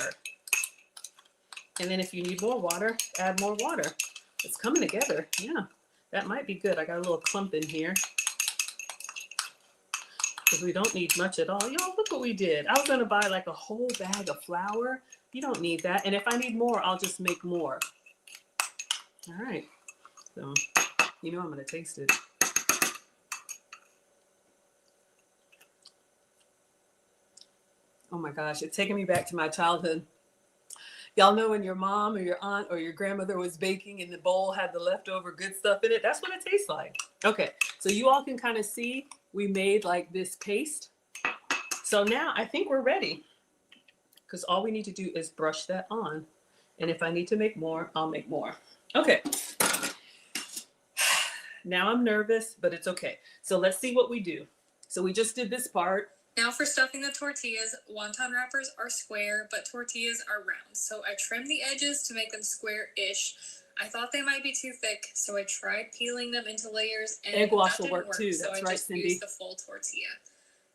Speaker 1: And then if you need more water, add more water. It's coming together. Yeah, that might be good. I got a little clump in here because we don't need much at all. Y'all, look what we did. I was gonna buy like a whole bag of flour. You don't need that. And if I need more, I'll just make more. All right. So, you know I'm gonna taste it. Oh my gosh, it's taking me back to my childhood. Y'all know when your mom or your aunt or your grandmother was baking and the bowl had the leftover good stuff in it? That's what it tastes like. Okay, so you all can kind of see we made like this paste. So now I think we're ready because all we need to do is brush that on. And if I need to make more, I'll make more. Okay. Now I'm nervous, but it's okay. So let's see what we do. So we just did this part.
Speaker 2: Now for stuffing the tortillas, wonton wrappers are square, but tortillas are round. So I trimmed the edges to make them square-ish. I thought they might be too thick, so I tried peeling them into layers, and
Speaker 1: egg wash
Speaker 2: that
Speaker 1: will
Speaker 2: didn't
Speaker 1: work too.
Speaker 2: So
Speaker 1: That's
Speaker 2: I
Speaker 1: right,
Speaker 2: just
Speaker 1: Cindy.
Speaker 2: used the full tortilla.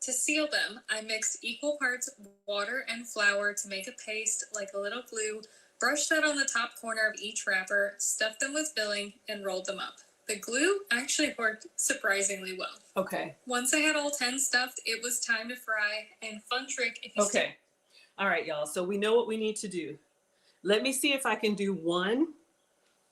Speaker 2: To seal them, I mixed equal parts water and flour to make a paste like a little glue, brushed that on the top corner of each wrapper, stuffed them with filling, and rolled them up. The glue actually worked surprisingly well.
Speaker 1: Okay.
Speaker 2: Once I had all 10 stuffed, it was time to fry. And fun trick if you
Speaker 1: Okay. All right, y'all. So we know what we need to do. Let me see if I can do one,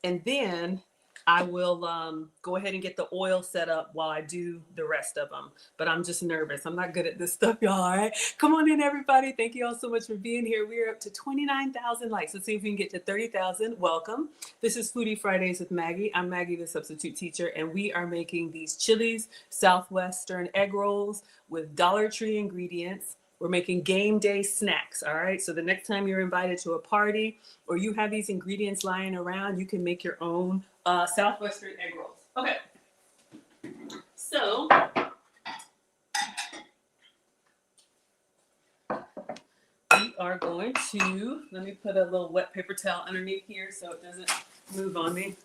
Speaker 1: and then I will go ahead and get the oil set up while I do the rest of them. But I'm just nervous. I'm not good at this stuff, y'all. All right. Come on in, everybody. Thank you all so much for being here. We are up to 29,000 likes. Let's see if we can get to 30,000. Welcome. This is Foodie Fridays with Maggie. I'm Maggie, the substitute teacher, and we are making these Chili's Southwestern egg rolls with Dollar Tree ingredients. We're making game day snacks, all right? So the next time you're invited to a party or you have these ingredients lying around, you can make your own Southwestern egg rolls. Okay. So we are going to, let me put a little wet paper towel underneath here so it doesn't move on me.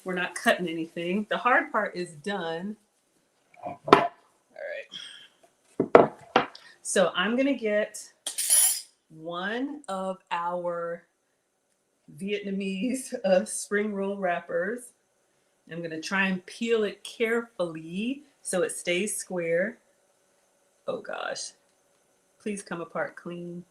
Speaker 1: We're not cutting anything. The hard part is done. All right. So I'm going to get one of our Vietnamese spring roll wrappers. I'm going to try and peel it carefully so it stays square. Oh gosh. Please come apart clean.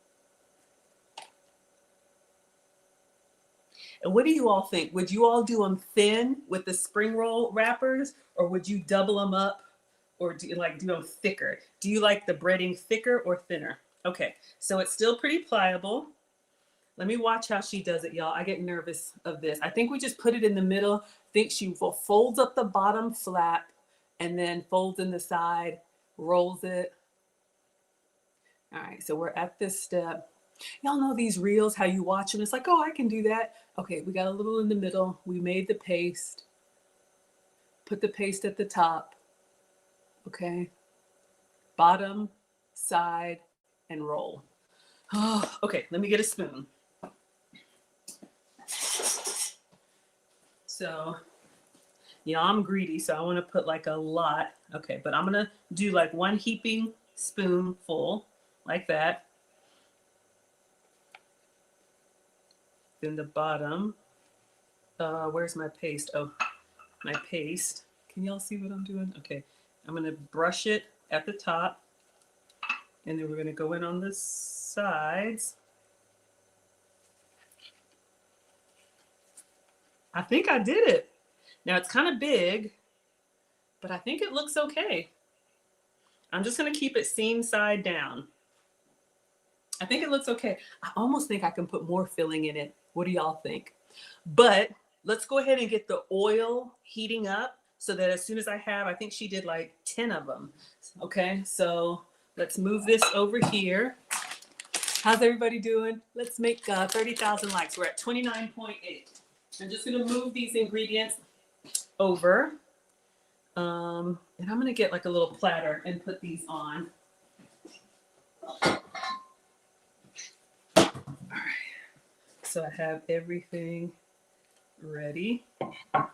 Speaker 1: And what do you all think? Would you all do them thin with the spring roll wrappers, or would you double them up, or do you like do them thicker? Do you like the breading thicker or thinner? Okay, so it's still pretty pliable. Let me watch how she does it, y'all. I get nervous of this. I think we just put it in the middle. I think she folds up the bottom flap and then folds in the side, rolls it. All right, so we're at this step. Y'all know these reels, how you watch them. It's like, oh, I can do that. Okay, we got a little in the middle. We made the paste. Put the paste at the top. Okay. Bottom, side, and roll. Oh, okay, let me get a spoon. So, yeah, I'm greedy, so I want to put like a lot. Okay, but I'm going to do like one heaping spoonful, like that. Then the bottom. Where's my paste? Oh, my paste. Can y'all see what I'm doing? Okay, I'm going to brush it at the top. And then we're going to go in on the sides. I think I did it. Now it's kind of big, but I think it looks okay. I'm just going to keep it seam side down. I think it looks okay. I almost think I can put more filling in it. What do y'all think? But let's go ahead and get the oil heating up so that as soon as I think she did like 10 of them. Okay, so let's move this over here. How's everybody doing? Let's make 30,000 likes. We're at 29.8. I'm just gonna move these ingredients over. And I'm gonna get like a little platter and put these on. All right. So I have everything ready. All right.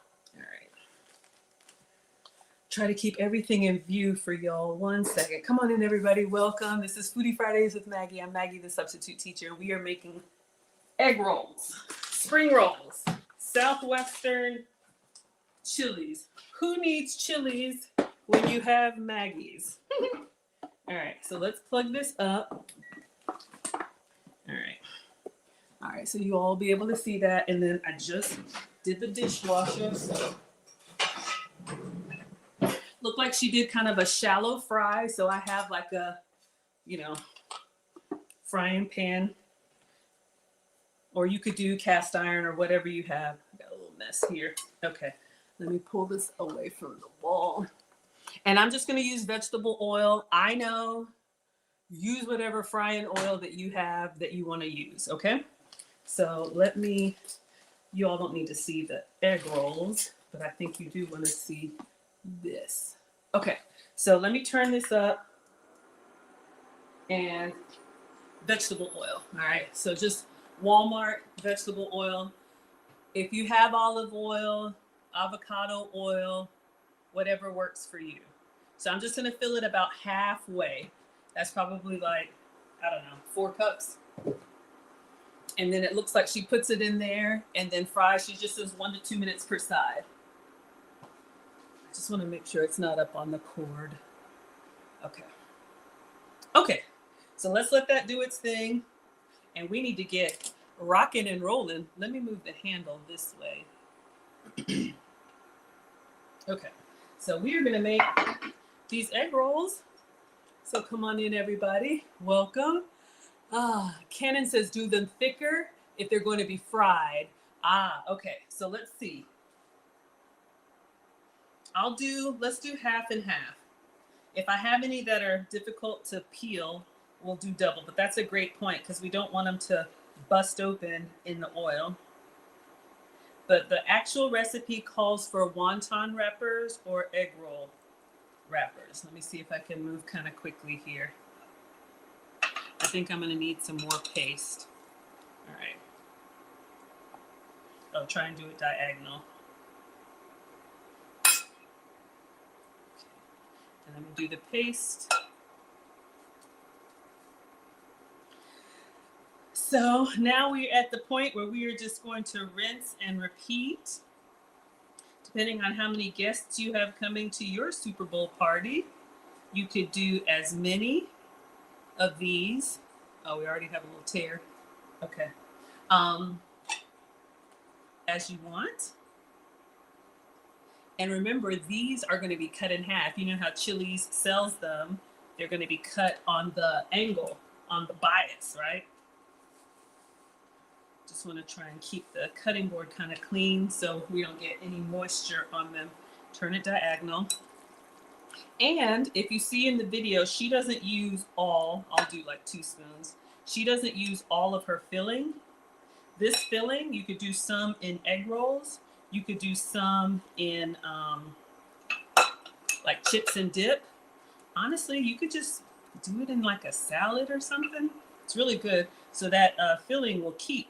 Speaker 1: Try to keep everything in view for y'all. 1 second. Come on in, everybody. Welcome. This is Foodie Fridays with Maggie. I'm Maggie, the substitute teacher. We are making egg rolls, spring rolls, Southwestern chilies. Who needs chilies when you have Maggie's? All right, so let's plug this up. All right. All right, so you all will be able to see that. And then I just did the dishwasher. So looked like she did kind of a shallow fry. So I have like a, frying pan. Or you could do cast iron or whatever you have. I got a little mess here. Okay, let me pull this away from the wall. And I'm just gonna use vegetable oil. I know, use whatever frying oil that you have that you wanna use, okay? So you all don't need to see the egg rolls, but I think you do wanna see this. Okay, so let me turn this up and vegetable oil, all right? So just Walmart vegetable oil. If you have olive oil, avocado oil, whatever works for you. So I'm just gonna fill it about halfway. That's probably like, I don't know, 4 cups. And then it looks like she puts it in there and then fries. She just does 1 to 2 minutes per side. I just wanna make sure it's not up on the cord. Okay. Okay, so let's let that do its thing. And we need to get rocking and rolling. Let me move the handle this way. Okay, so we are gonna make these egg rolls. So come on in, everybody. Welcome. Cannon says do them thicker if they're going to be fried. Okay, so let's see. Let's do half and half. If I have any that are difficult to peel, we'll do double, but that's a great point because we don't want them to bust open in the oil. But the actual recipe calls for wonton wrappers or egg roll wrappers. Let me see if I can move kind of quickly here. I think I'm going to need some more paste. All right. I'll try and do it diagonal. Okay. And I'm going to do the paste. So now we're at the point where we are just going to rinse and repeat. Depending on how many guests you have coming to your Super Bowl party, you could do as many of these. Oh, we already have a little tear. Okay. As you want. And remember, these are going to be cut in half. You know how Chili's sells them. They're going to be cut on the angle, on the bias, right? Just want to try and keep the cutting board kind of clean so we don't get any moisture on them. Turn it diagonal. And if you see in the video, she doesn't use all, I'll do like 2 spoons. She doesn't use all of her filling. This filling, you could do some in egg rolls. You could do some in like chips and dip. Honestly, you could just do it in like a salad or something. It's really good. So that filling will keep.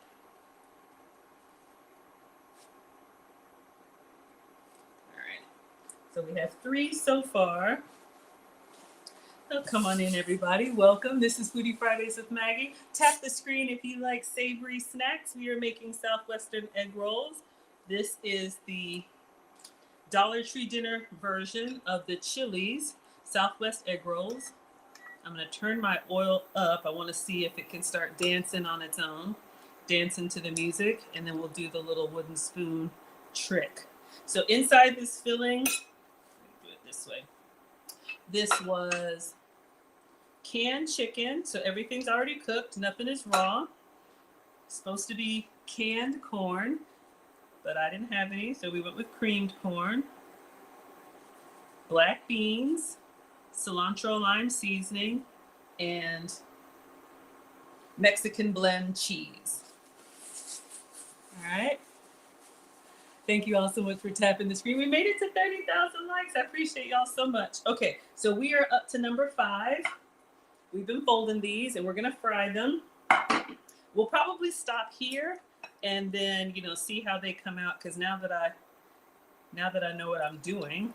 Speaker 1: So we have 3 so far. Oh, come on in, everybody. Welcome. This is Foodie Fridays with Maggie. Tap the screen if you like savory snacks. We are making Southwestern egg rolls. This is the Dollar Tree dinner version of the Chili's Southwest egg rolls. I'm going to turn my oil up. I want to see if it can start dancing on its own, dancing to the music, and then we'll do the little wooden spoon trick. So inside this filling, do it this way. This was canned chicken, so everything's already cooked, nothing is raw. It's supposed to be canned corn, but I didn't have any, so we went with creamed corn. Black beans, cilantro lime seasoning, and Mexican blend cheese. All right. Thank you all so much for tapping the screen. We made it to 30,000 likes. I appreciate y'all so much. Okay, so we are up to number 5. We've been folding these and we're gonna fry them. We'll probably stop here and then, you know, see how they come out, because now that I know what I'm doing,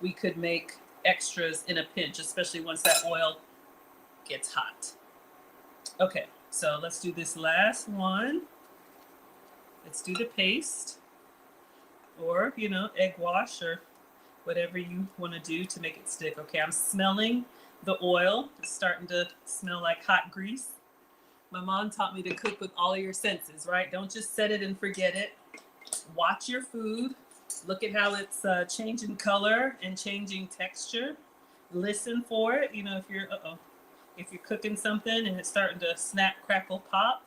Speaker 1: we could make extras in a pinch, especially once that oil gets hot. Okay, so let's do this last one. Let's do the paste, or, you know, egg wash, or whatever you want to do to make it stick. Okay, I'm smelling the oil. It's starting to smell like hot grease. My mom taught me to cook with all of your senses, right? Don't just set it and forget it. Watch your food. Look at how it's changing color and changing texture. Listen for it. You know, if you're cooking something and it's starting to snap, crackle, pop,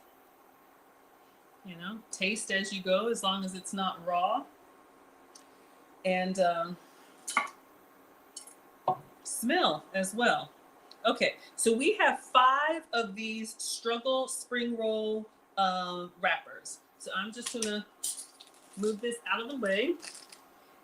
Speaker 1: you know, taste as you go, as long as it's not raw. And smell as well. Okay, so we have 5 of these struggle spring roll wrappers. So I'm just gonna move this out of the way,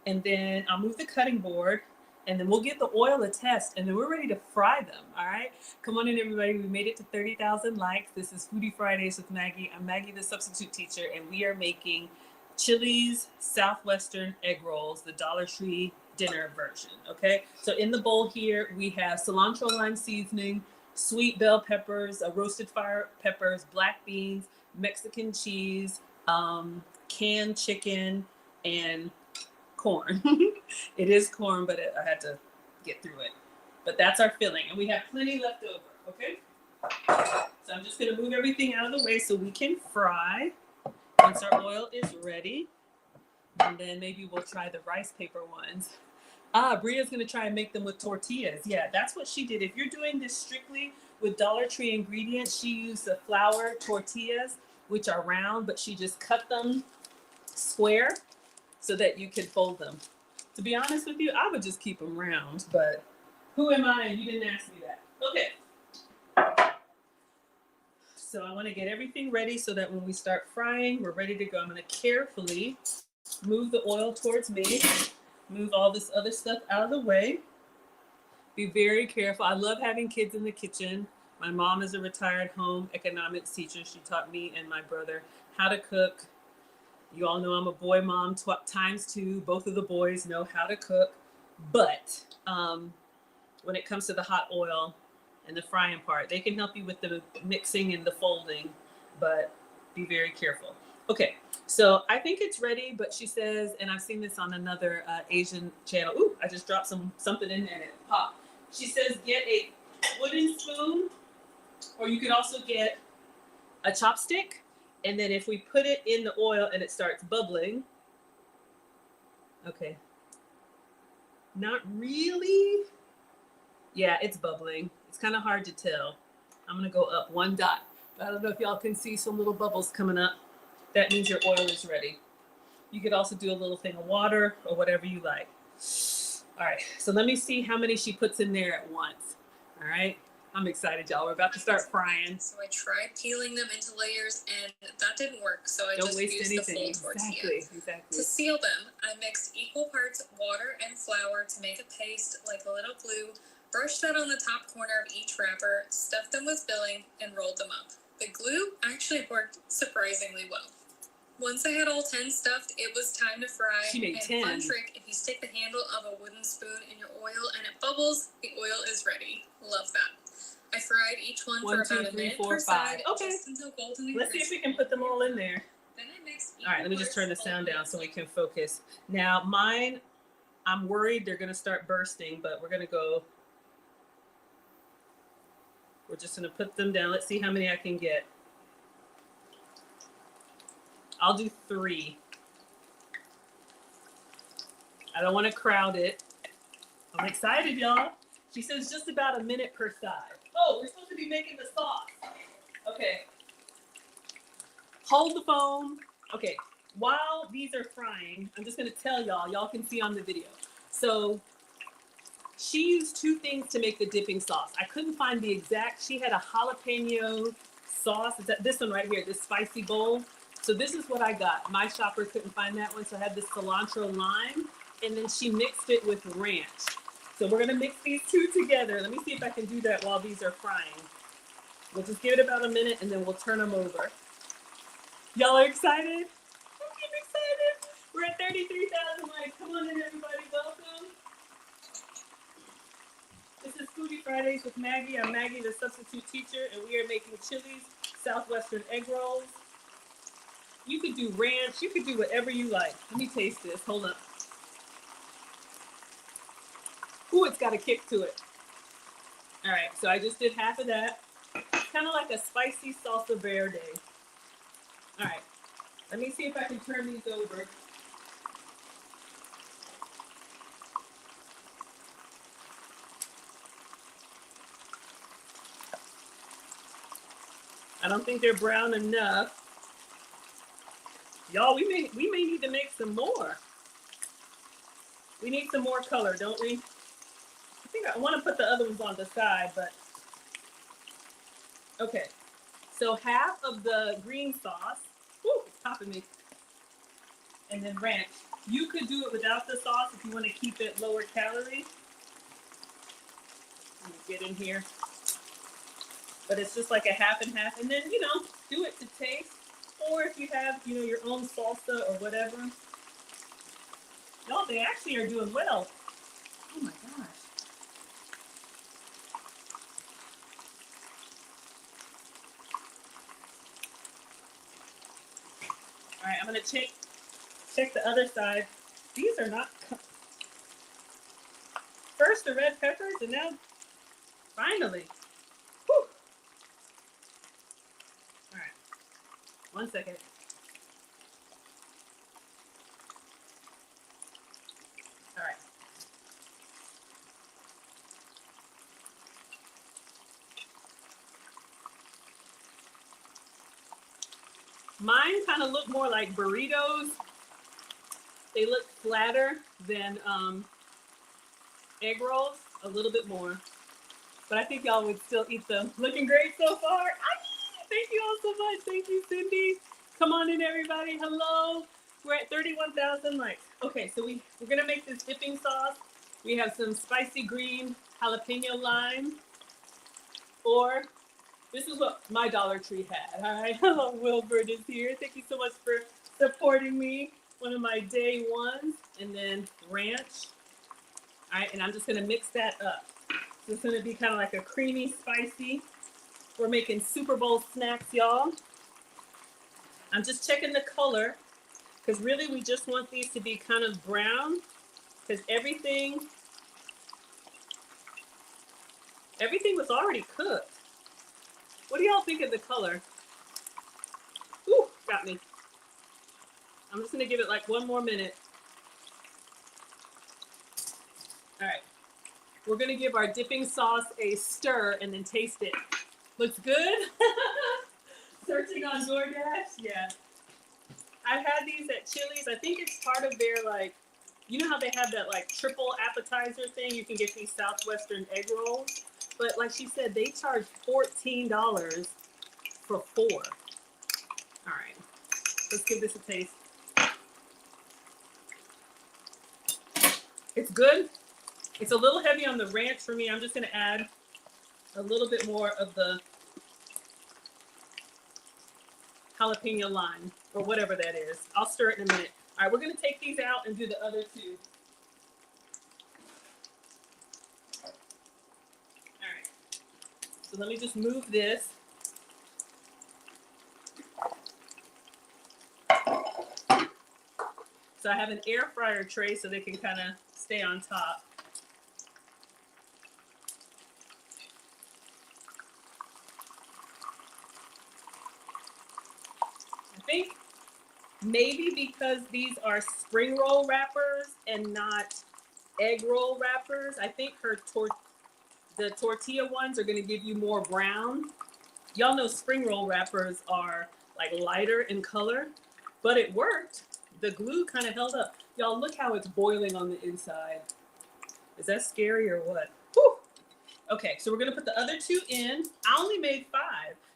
Speaker 1: and then I'll move the cutting board, and then we'll give the oil a test, and then we're ready to fry them. All right, come on in, everybody. We made it to 30,000 likes. This is Foodie Fridays with Maggie. I'm Maggie, the substitute teacher, and we are making Chili's Southwestern egg rolls, the Dollar Tree dinner version. Okay, so in the bowl here we have cilantro lime seasoning, sweet bell peppers, roasted fire peppers, black beans, Mexican cheese, canned chicken, and corn. It is corn, but I had to get through it. But that's our filling, and we have plenty left over. Okay, so I'm just going to move everything out of the way so we can fry once our oil is ready, and then maybe we'll try the rice paper ones. Bria's gonna try and make them with tortillas. Yeah, that's what she did. If you're doing this strictly with Dollar Tree ingredients, she used the flour tortillas, which are round, but she just cut them square so that you could fold them. To be honest with you, I would just keep them round, but who am I and you didn't ask me that. Okay. So I wanna get everything ready so that when we start frying, we're ready to go. I'm gonna carefully move the oil towards me. Move all this other stuff out of the way. Be very careful. I love having kids in the kitchen. My mom is a retired home economics teacher. She taught me and my brother how to cook. You all know I'm a boy mom ×2. Both of the boys know how to cook. But when it comes to the hot oil and the frying part, they can help you with the mixing and the folding, but be very careful. Okay, so I think it's ready, but she says, and I've seen this on another Asian channel. Ooh, I just dropped something in there and it popped. She says get a wooden spoon, or you could also get a chopstick, and then if we put it in the oil and it starts bubbling, okay, not really. Yeah, it's bubbling. It's kind of hard to tell. I'm gonna go up 1 dot. I don't know if y'all can see some little bubbles coming up. That means your oil is ready. You could also do a little thing of water or whatever you like. All right, so let me see how many she puts in there at once. All right, I'm excited, y'all. We're about to start frying.
Speaker 2: So I tried peeling them into layers, and that didn't work. So I just used the full tortilla.
Speaker 1: Exactly.
Speaker 2: To seal them, I mixed equal parts water and flour to make a paste like a little glue. Brushed that on the top corner of each wrapper, stuffed them with filling, and rolled them up. The glue actually worked surprisingly well. Once I had all 10 stuffed, it was time to fry.
Speaker 1: She made 10.
Speaker 2: Fun trick, if you stick the handle of a wooden spoon in your oil and it bubbles, the oil is ready. Love that. I fried each one for about a minute per side, just until golden.
Speaker 1: Let's see if we can put them all in there.
Speaker 2: Then I mixed.
Speaker 1: All right, let me just turn the sound down so we can focus. Now mine, I'm worried they're gonna start bursting, but we're gonna go. We're just gonna put them down. Let's see how many I can get. I'll do 3. I don't want to crowd it. I'm excited, y'all. She says just about a minute per side. Oh, we're supposed to be making the sauce. Okay. Hold the phone. Okay. While these are frying, I'm just going to tell y'all can see on the video. So she used 2 things to make the dipping sauce. I couldn't find the exact. She had a jalapeno sauce. Is that this one right here, this spicy bowl? So this is what I got. My shopper couldn't find that one, so I had this cilantro lime, and then she mixed it with ranch. So we're gonna mix these two together. Let me see if I can do that while these are frying. We'll just give it about a minute and then we'll turn them over. Y'all are excited? I'm excited. We're at 33,000 likes. Come on in, everybody. Welcome. This is Foodie Fridays with Maggie. I'm Maggie, the substitute teacher, and we are making Chili's Southwestern egg rolls. You could do ranch. You could do whatever you like. Let me taste this. Hold up. Ooh, it's got a kick to it. All right, so I just did half of that. Kind of like a spicy salsa verde. All right, let me see if I can turn these over. I don't think they're brown enough. Y'all, we may need to make some more. We need some more color, don't we? I think I want to put the other ones on the side, but okay. So half of the green sauce, woo, it's popping me, and then ranch. You could do it without the sauce if you want to keep it lower calorie. Let me get in here. But it's just like a half and half, and then, you know, do it to taste. Or if you have, you know, your own salsa or whatever. No, they actually are doing well. Oh my gosh. All right, I'm gonna check the other side. These are not, first the red peppers and now, finally. Whew. All right, 1 second. All right. Mine kind of look more like burritos. They look flatter than egg rolls, a little bit more. But I think y'all would still eat them. Looking great so far. Thank you all so much. Thank you, Cindy. Come on in, everybody. Hello. We're at 31,000 likes. Okay, so we're gonna make this dipping sauce. We have some spicy green jalapeno lime, or this is what my Dollar Tree had. All right. Hello, Wilbert is here. Thank you so much for supporting me. One of my day ones, and then ranch. All right, and I'm just gonna mix that up. So it's gonna be kind of like a creamy, spicy. We're making Super Bowl snacks, y'all. I'm just checking the color, because really we just want these to be kind of brown, because everything was already cooked. What do y'all think of the color? Ooh, got me. I'm just gonna give it like 1 more minute. All right. We're gonna give our dipping sauce a stir and then taste it. Looks good? Searching on DoorDash? Yeah. I've had these at Chili's. I think it's part of their, like, you know how they have that like triple appetizer thing? You can get these Southwestern egg rolls. But like she said, they charge $14 for 4. All right, let's give this a taste. It's good. It's a little heavy on the ranch for me. I'm just gonna add a little bit more of the jalapeno lime or whatever that is. I'll stir it in a minute. All right, we're gonna take these out and do the other two. All right, so let me just move this. So I have an air fryer tray so they can kind of stay on top. I think maybe because these are spring roll wrappers and not egg roll wrappers, I think the tortilla ones are going to give you more brown. Y'all know spring roll wrappers are like lighter in color, but it worked. The glue kind of held up. Y'all, look how it's boiling on the inside. Is that scary or what? Whew. Okay, so we're gonna put the other 2 in. I only made 5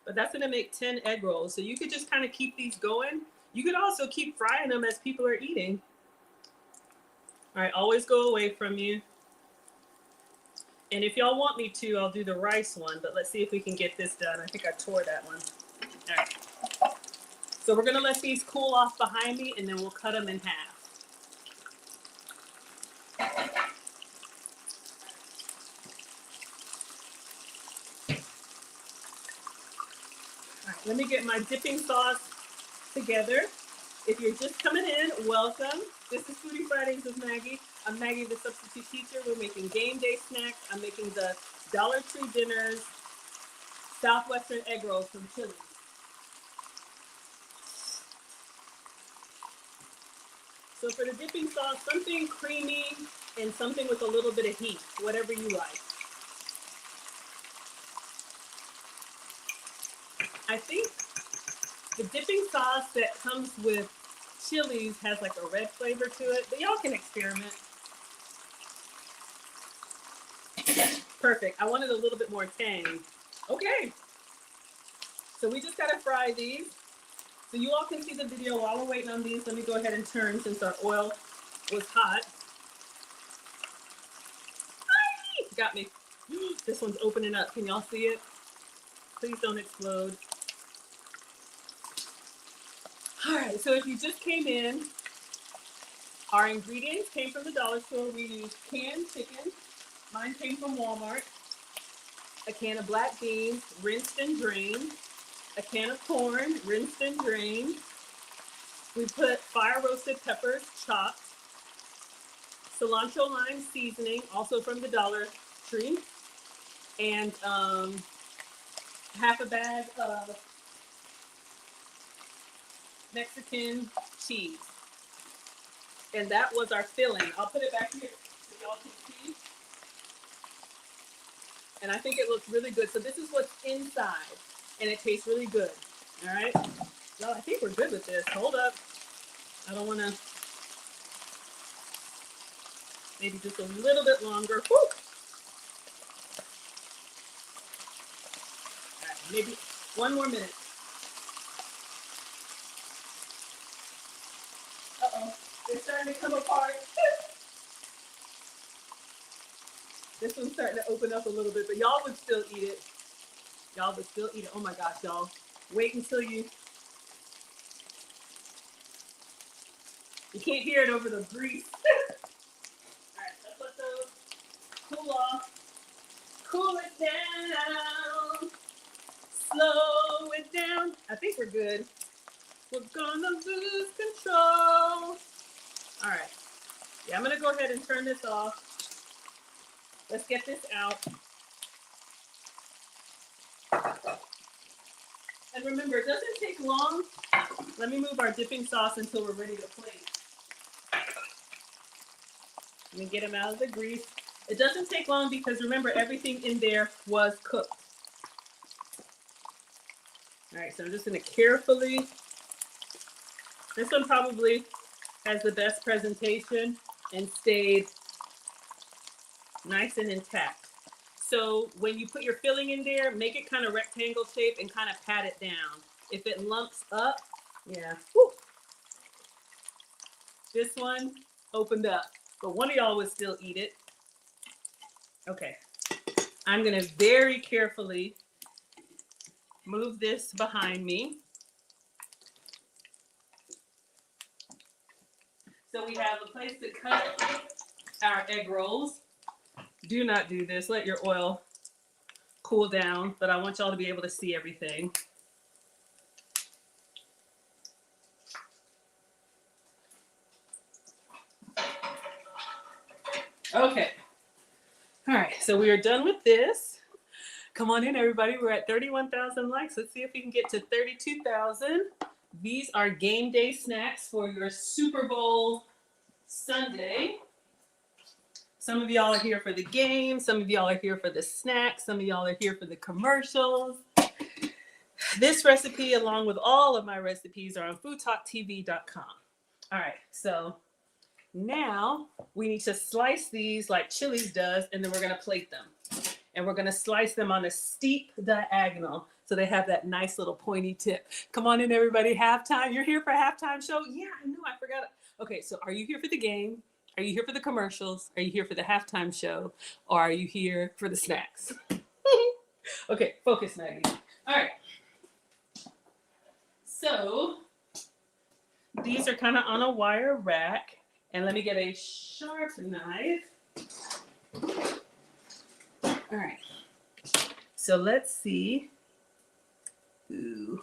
Speaker 1: but that's gonna make 10 egg rolls. So you could just kind of keep these going. You could also keep frying them as people are eating. All right, always go away from you. And if y'all want me to, I'll do the rice one, but let's see if we can get this done. I think I tore that one. All right. So we're gonna let these cool off behind me, and then we'll cut them in half. All right, let me get my dipping sauce together. If you're just coming in, welcome. This is Foodie Fridays with Maggie. I'm Maggie, the substitute teacher. We're making game day snacks. I'm making the Dollar Tree dinners, Southwestern egg rolls from Chili's. So for the dipping sauce, something creamy and something with a little bit of heat, whatever you like. I think the dipping sauce that comes with Chili's has like a red flavor to it, but y'all can experiment. Perfect. I wanted a little bit more tang. Okay. So we just gotta fry these. So you all can see the video while we're waiting on these. Let me go ahead and turn since our oil was hot. Got me. This one's opening up. Can y'all see it? Please don't explode. All right, so if you just came in, our ingredients came from the dollar store. We used canned chicken. Mine came from Walmart. A can of black beans, rinsed and drained. A can of corn, rinsed and drained. We put fire roasted peppers, chopped. Cilantro lime seasoning, also from the Dollar Tree. And half a bag of Mexican cheese. And that was our filling. I'll put it back here so y'all can see. And I think it looks really good. So this is what's inside. And it tastes really good. All right. Well, I think we're good with this. Hold up. I don't want to. Maybe just a little bit longer. Woo! All right, maybe one more minute. Uh-oh. It's starting to come apart. This one's starting to open up a little bit, but y'all would still eat it. Y'all would still eat it. Oh my gosh, y'all. Wait until you can't hear it over the grease. All right, let's let those cool off. Cool it down. Slow it down. I think we're good. We're gonna lose control. All right. Yeah, I'm gonna go ahead and turn this off. Let's get this out. And remember, it doesn't take long. Let me move our dipping sauce until we're ready to plate. Let me get them out of the grease. It doesn't take long because remember, everything in there was cooked. All right, so I'm just gonna carefully, this one probably has the best presentation and stayed nice and intact. So when you put your filling in there, make it kind of rectangle shape and kind of pat it down. If it lumps up, yeah. Woo. This one opened up, but one of y'all would still eat it. Okay, I'm gonna very carefully move this behind me. So we have a place to cut our egg rolls. Do not do this. Let your oil cool down, but I want y'all to be able to see everything. Okay. All right, so we are done with this. Come on in, everybody. We're at 31,000 likes. Let's see if we can get to 32,000. These are game day snacks for your Super Bowl Sunday. Some of y'all are here for the game. Some of y'all are here for the snacks. Some of y'all are here for the commercials. This recipe, along with all of my recipes, are on foodtalktv.com. All right, so now we need to slice these like Chili's does, and then we're gonna plate them. and we're gonna slice them on a steep diagonal. So they have that nice little pointy tip. Come on in, everybody, halftime. You're here for halftime show? Yeah, I know, I forgot. Okay, so are you here for the game? Are you here for the commercials? Are you here for the halftime show? Or are you here for the snacks? Okay, focus, Maggie. All right. So these are kind of on a wire rack. And let me get a sharp knife. All right. So let's see. Ooh.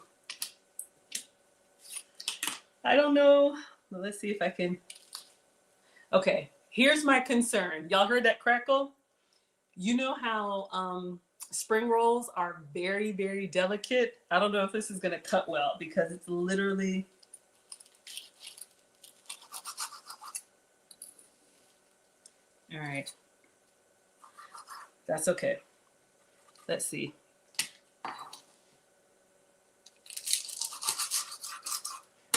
Speaker 1: I don't know. Well, let's see if I can. Okay, here's my concern. Y'all heard that crackle? You know how spring rolls are very, very delicate? I don't know if this is going to cut well because it's literally. All right. That's okay. Let's see.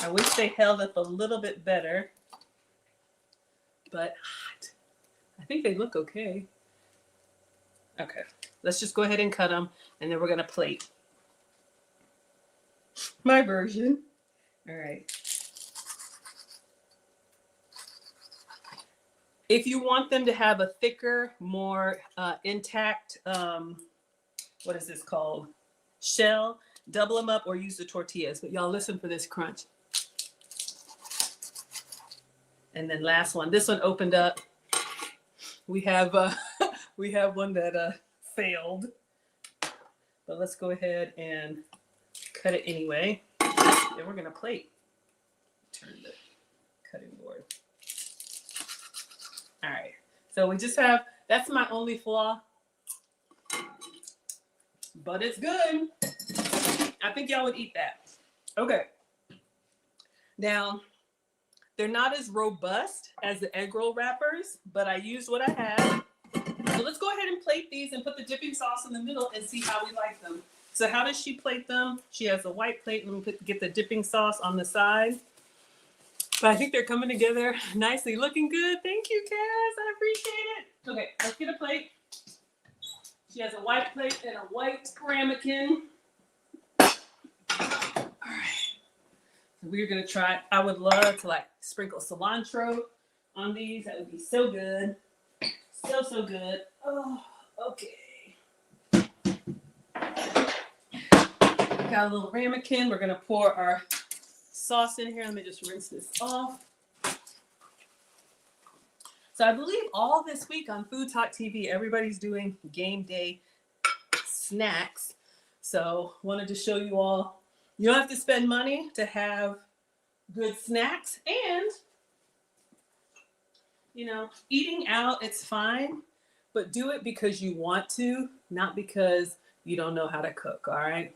Speaker 1: I wish they held up a little bit better, but I think they look okay. Okay, let's just go ahead and cut them, and then we're gonna plate. My version. All right. If you want them to have a thicker, more intact, what is this called? Shell, double them up or use the tortillas. But y'all listen for this crunch. And then last one. This one opened up. We have one that failed. But let's go ahead and cut it anyway. Then we're gonna plate. Turn the cutting board. All right. So we just have, that's my only flaw. But it's good. I think y'all would eat that. Okay. Now, they're not as robust as the egg roll wrappers, but I used what I have. So let's go ahead and plate these and put the dipping sauce in the middle and see how we like them. So how does she plate them? She has a white plate. Let me get the dipping sauce on the side. But I think they're coming together nicely. Looking good. Thank you, Cass. I appreciate it. Okay, let's get a plate. She has a white plate and a white ramekin. All right. So we're going to try. I would love to like sprinkle cilantro on these. That would be so good. So, so good. Oh, okay. Got a little ramekin. We're going to pour our sauce in here. Let me just rinse this off. So I believe all this week on Food Talk TV, everybody's doing game day snacks. So wanted to show you all, you don't have to spend money to have good snacks, and you know, eating out, it's fine, but do it because you want to, not because you don't know how to cook. All right.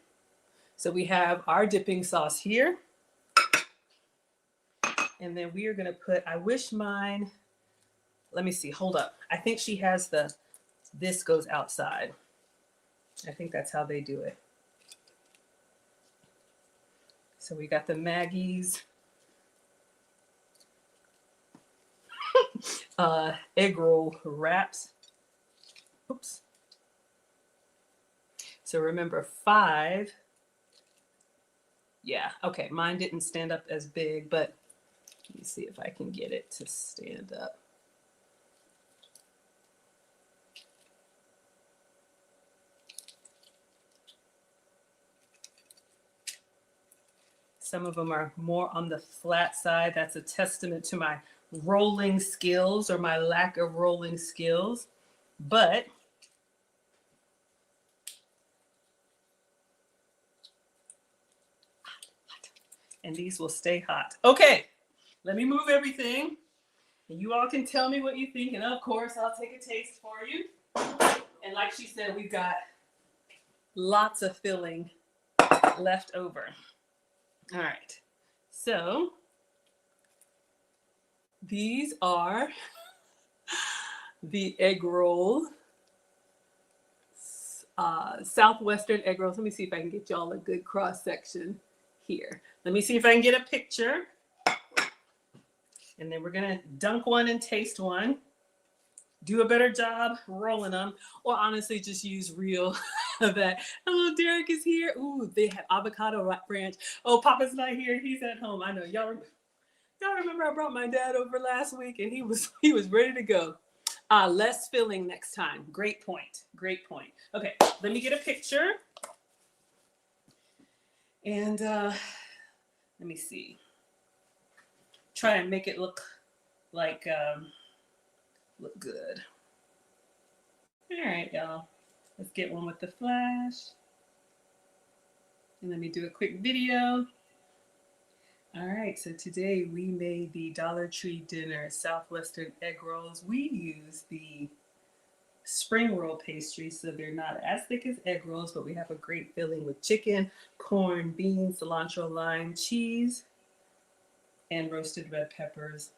Speaker 1: So we have our dipping sauce here. And then we are going to put, I wish mine, let me see, hold up. I think she has this goes outside. I think that's how they do it. So we got the Maggie's egg roll wraps. Oops. So remember 5. Yeah, okay, mine didn't stand up as big, but let me see if I can get it to stand up. Some of them are more on the flat side. That's a testament to my rolling skills or my lack of rolling skills. But and these will stay hot. Okay, let me move everything. And you all can tell me what you think. And of course, I'll take a taste for you. And like she said, we've got lots of filling left over. All right, so these are the egg roll, Southwestern egg rolls. Let me see if I can get y'all a good cross section here. Let me see if I can get a picture. And then we're gonna dunk one and taste one. do a better job rolling them, or honestly just use real that. Hello, Derek is here. Ooh, they have avocado ranch. Oh, Papa's not here. He's at home. I know y'all remember I brought my dad over last week and he was ready to go. Less filling next time. Great point. Great point. Okay, let me get a picture. And let me see. Try and make it look like look good. All right, y'all. Let's get one with the flash. And let me do a quick video. All right, so today we made the Dollar Tree dinner Southwestern egg rolls. We use the spring roll pastry, so they're not as thick as egg rolls, but we have a great filling with chicken, corn, beans, cilantro, lime, cheese, and roasted red peppers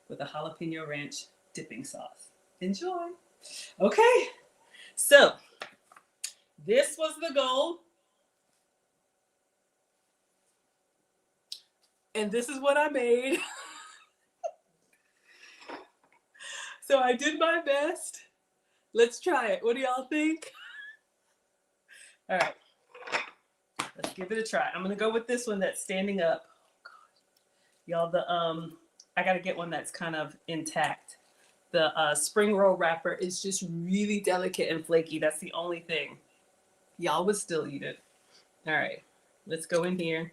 Speaker 1: with a jalapeno ranch dipping sauce. Enjoy. Okay, so this was the goal. And this is what I made. So I did my best. Let's try it. What do y'all think? All right, let's give it a try. I'm gonna go with this one that's standing up. Oh God, y'all, I gotta get one that's kind of intact. The spring roll wrapper is just really delicate and flaky. That's the only thing. Y'all would still eat it. All right, let's go in here.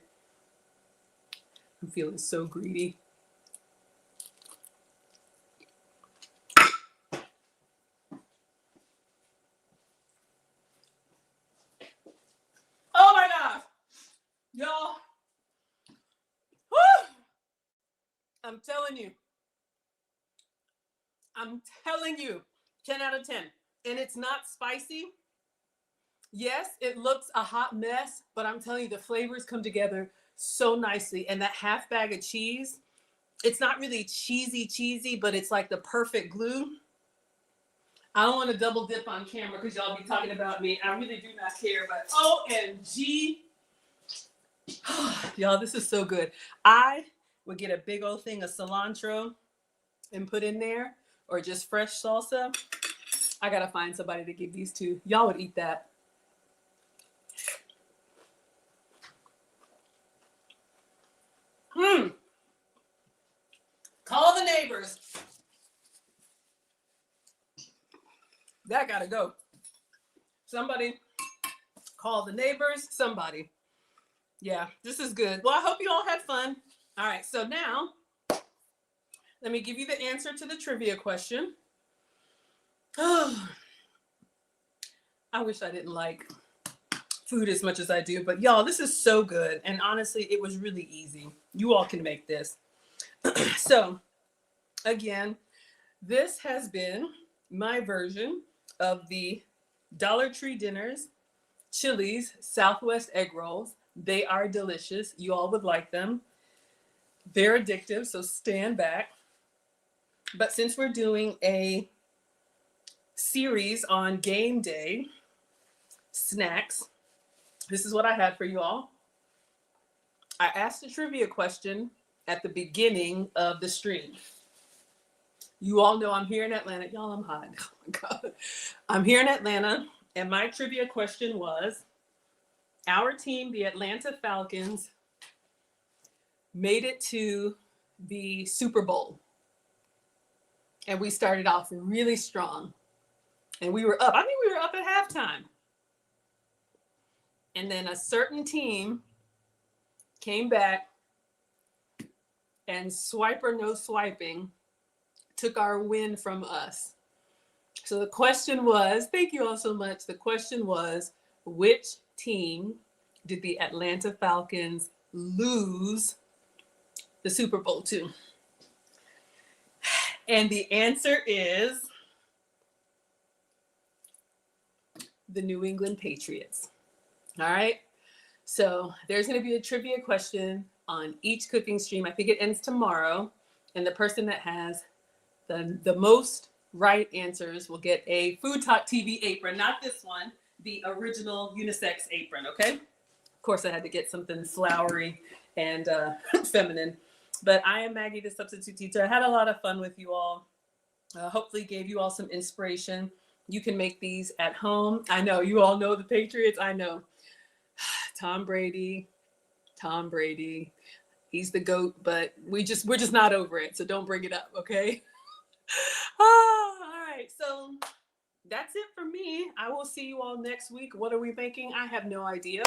Speaker 1: I'm feeling so greedy. Oh my gosh, y'all. Woo! I'm telling you, 10 out of 10. And it's not spicy. Yes, it looks a hot mess, but I'm telling you, the flavors come together so nicely. And that half bag of cheese, it's not really cheesy, but it's like the perfect glue. I don't want to double dip on camera because y'all be talking about me. I really do not care, but OMG. Y'all, this is so good. I would get a big old thing of cilantro and put in there, or just fresh salsa. I gotta find somebody to give these to. Y'all would eat that. Call the neighbors. That gotta go. Somebody call the neighbors. Somebody. Yeah, this is good. Well, I hope you all had fun. All right, so now let me give you the answer to the trivia question. Oh, I wish I didn't like food as much as I do, but y'all, this is so good. And honestly, it was really easy. You all can make this. So again, this has been my version of the Dollar Tree dinners, Chili's Southwest egg rolls. They are delicious. You all would like them. They're addictive, so stand back. But since we're doing a series on game day snacks, this is what I had for you all. I asked a trivia question at the beginning of the stream. You all know I'm here in Atlanta. Y'all, I'm hot. Oh my God. I'm here in Atlanta, and my trivia question was, our team, the Atlanta Falcons, made it to the Super Bowl. And we started off really strong. And we were up. I think we were up at halftime. And then a certain team came back and swipe or no swiping took our win from us. So the question was, thank you all so much. The question was, which team did the Atlanta Falcons lose the Super Bowl to? And the answer is the New England Patriots. All right. So there's going to be a trivia question on each cooking stream. I think it ends tomorrow. And the person that has the most right answers will get a Food Talk TV apron. Not this one, the original unisex apron. Okay. Of course, I had to get something flowery and feminine. But I am Maggie, the substitute teacher. I had a lot of fun with you all. Hopefully gave you all some inspiration. You can make these at home. I know you all know the Patriots. I know Tom Brady, Tom Brady. He's the GOAT, but we're just not over it. So don't bring it up, okay? All right. So that's it for me. I will see you all next week. What are we making? I have no idea.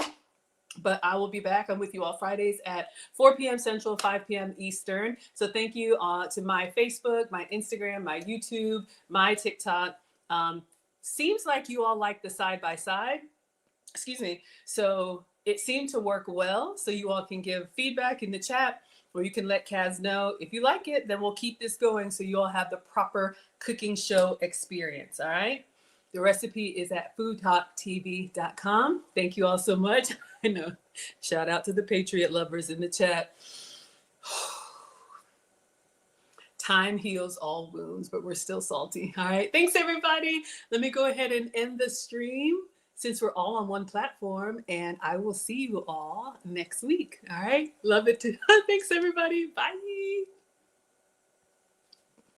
Speaker 1: But I will be back. I'm with you all Fridays at 4 p.m. Central, 5 p.m. Eastern. So thank you to my Facebook, my Instagram, my YouTube, my TikTok. Seems like you all like the side by side. Excuse me. So it seemed to work well. So you all can give feedback in the chat, or you can let Kaz know if you like it. Then we'll keep this going so you all have the proper cooking show experience. All right. The recipe is at foodtalktv.com. Thank you all so much. I know. Shout out to the Patriot lovers in the chat. Time heals all wounds, but we're still salty. All right. Thanks, everybody. Let me go ahead and end the stream since we're all on one platform, and I will see you all next week. All right. Love it too. Thanks, everybody. Bye.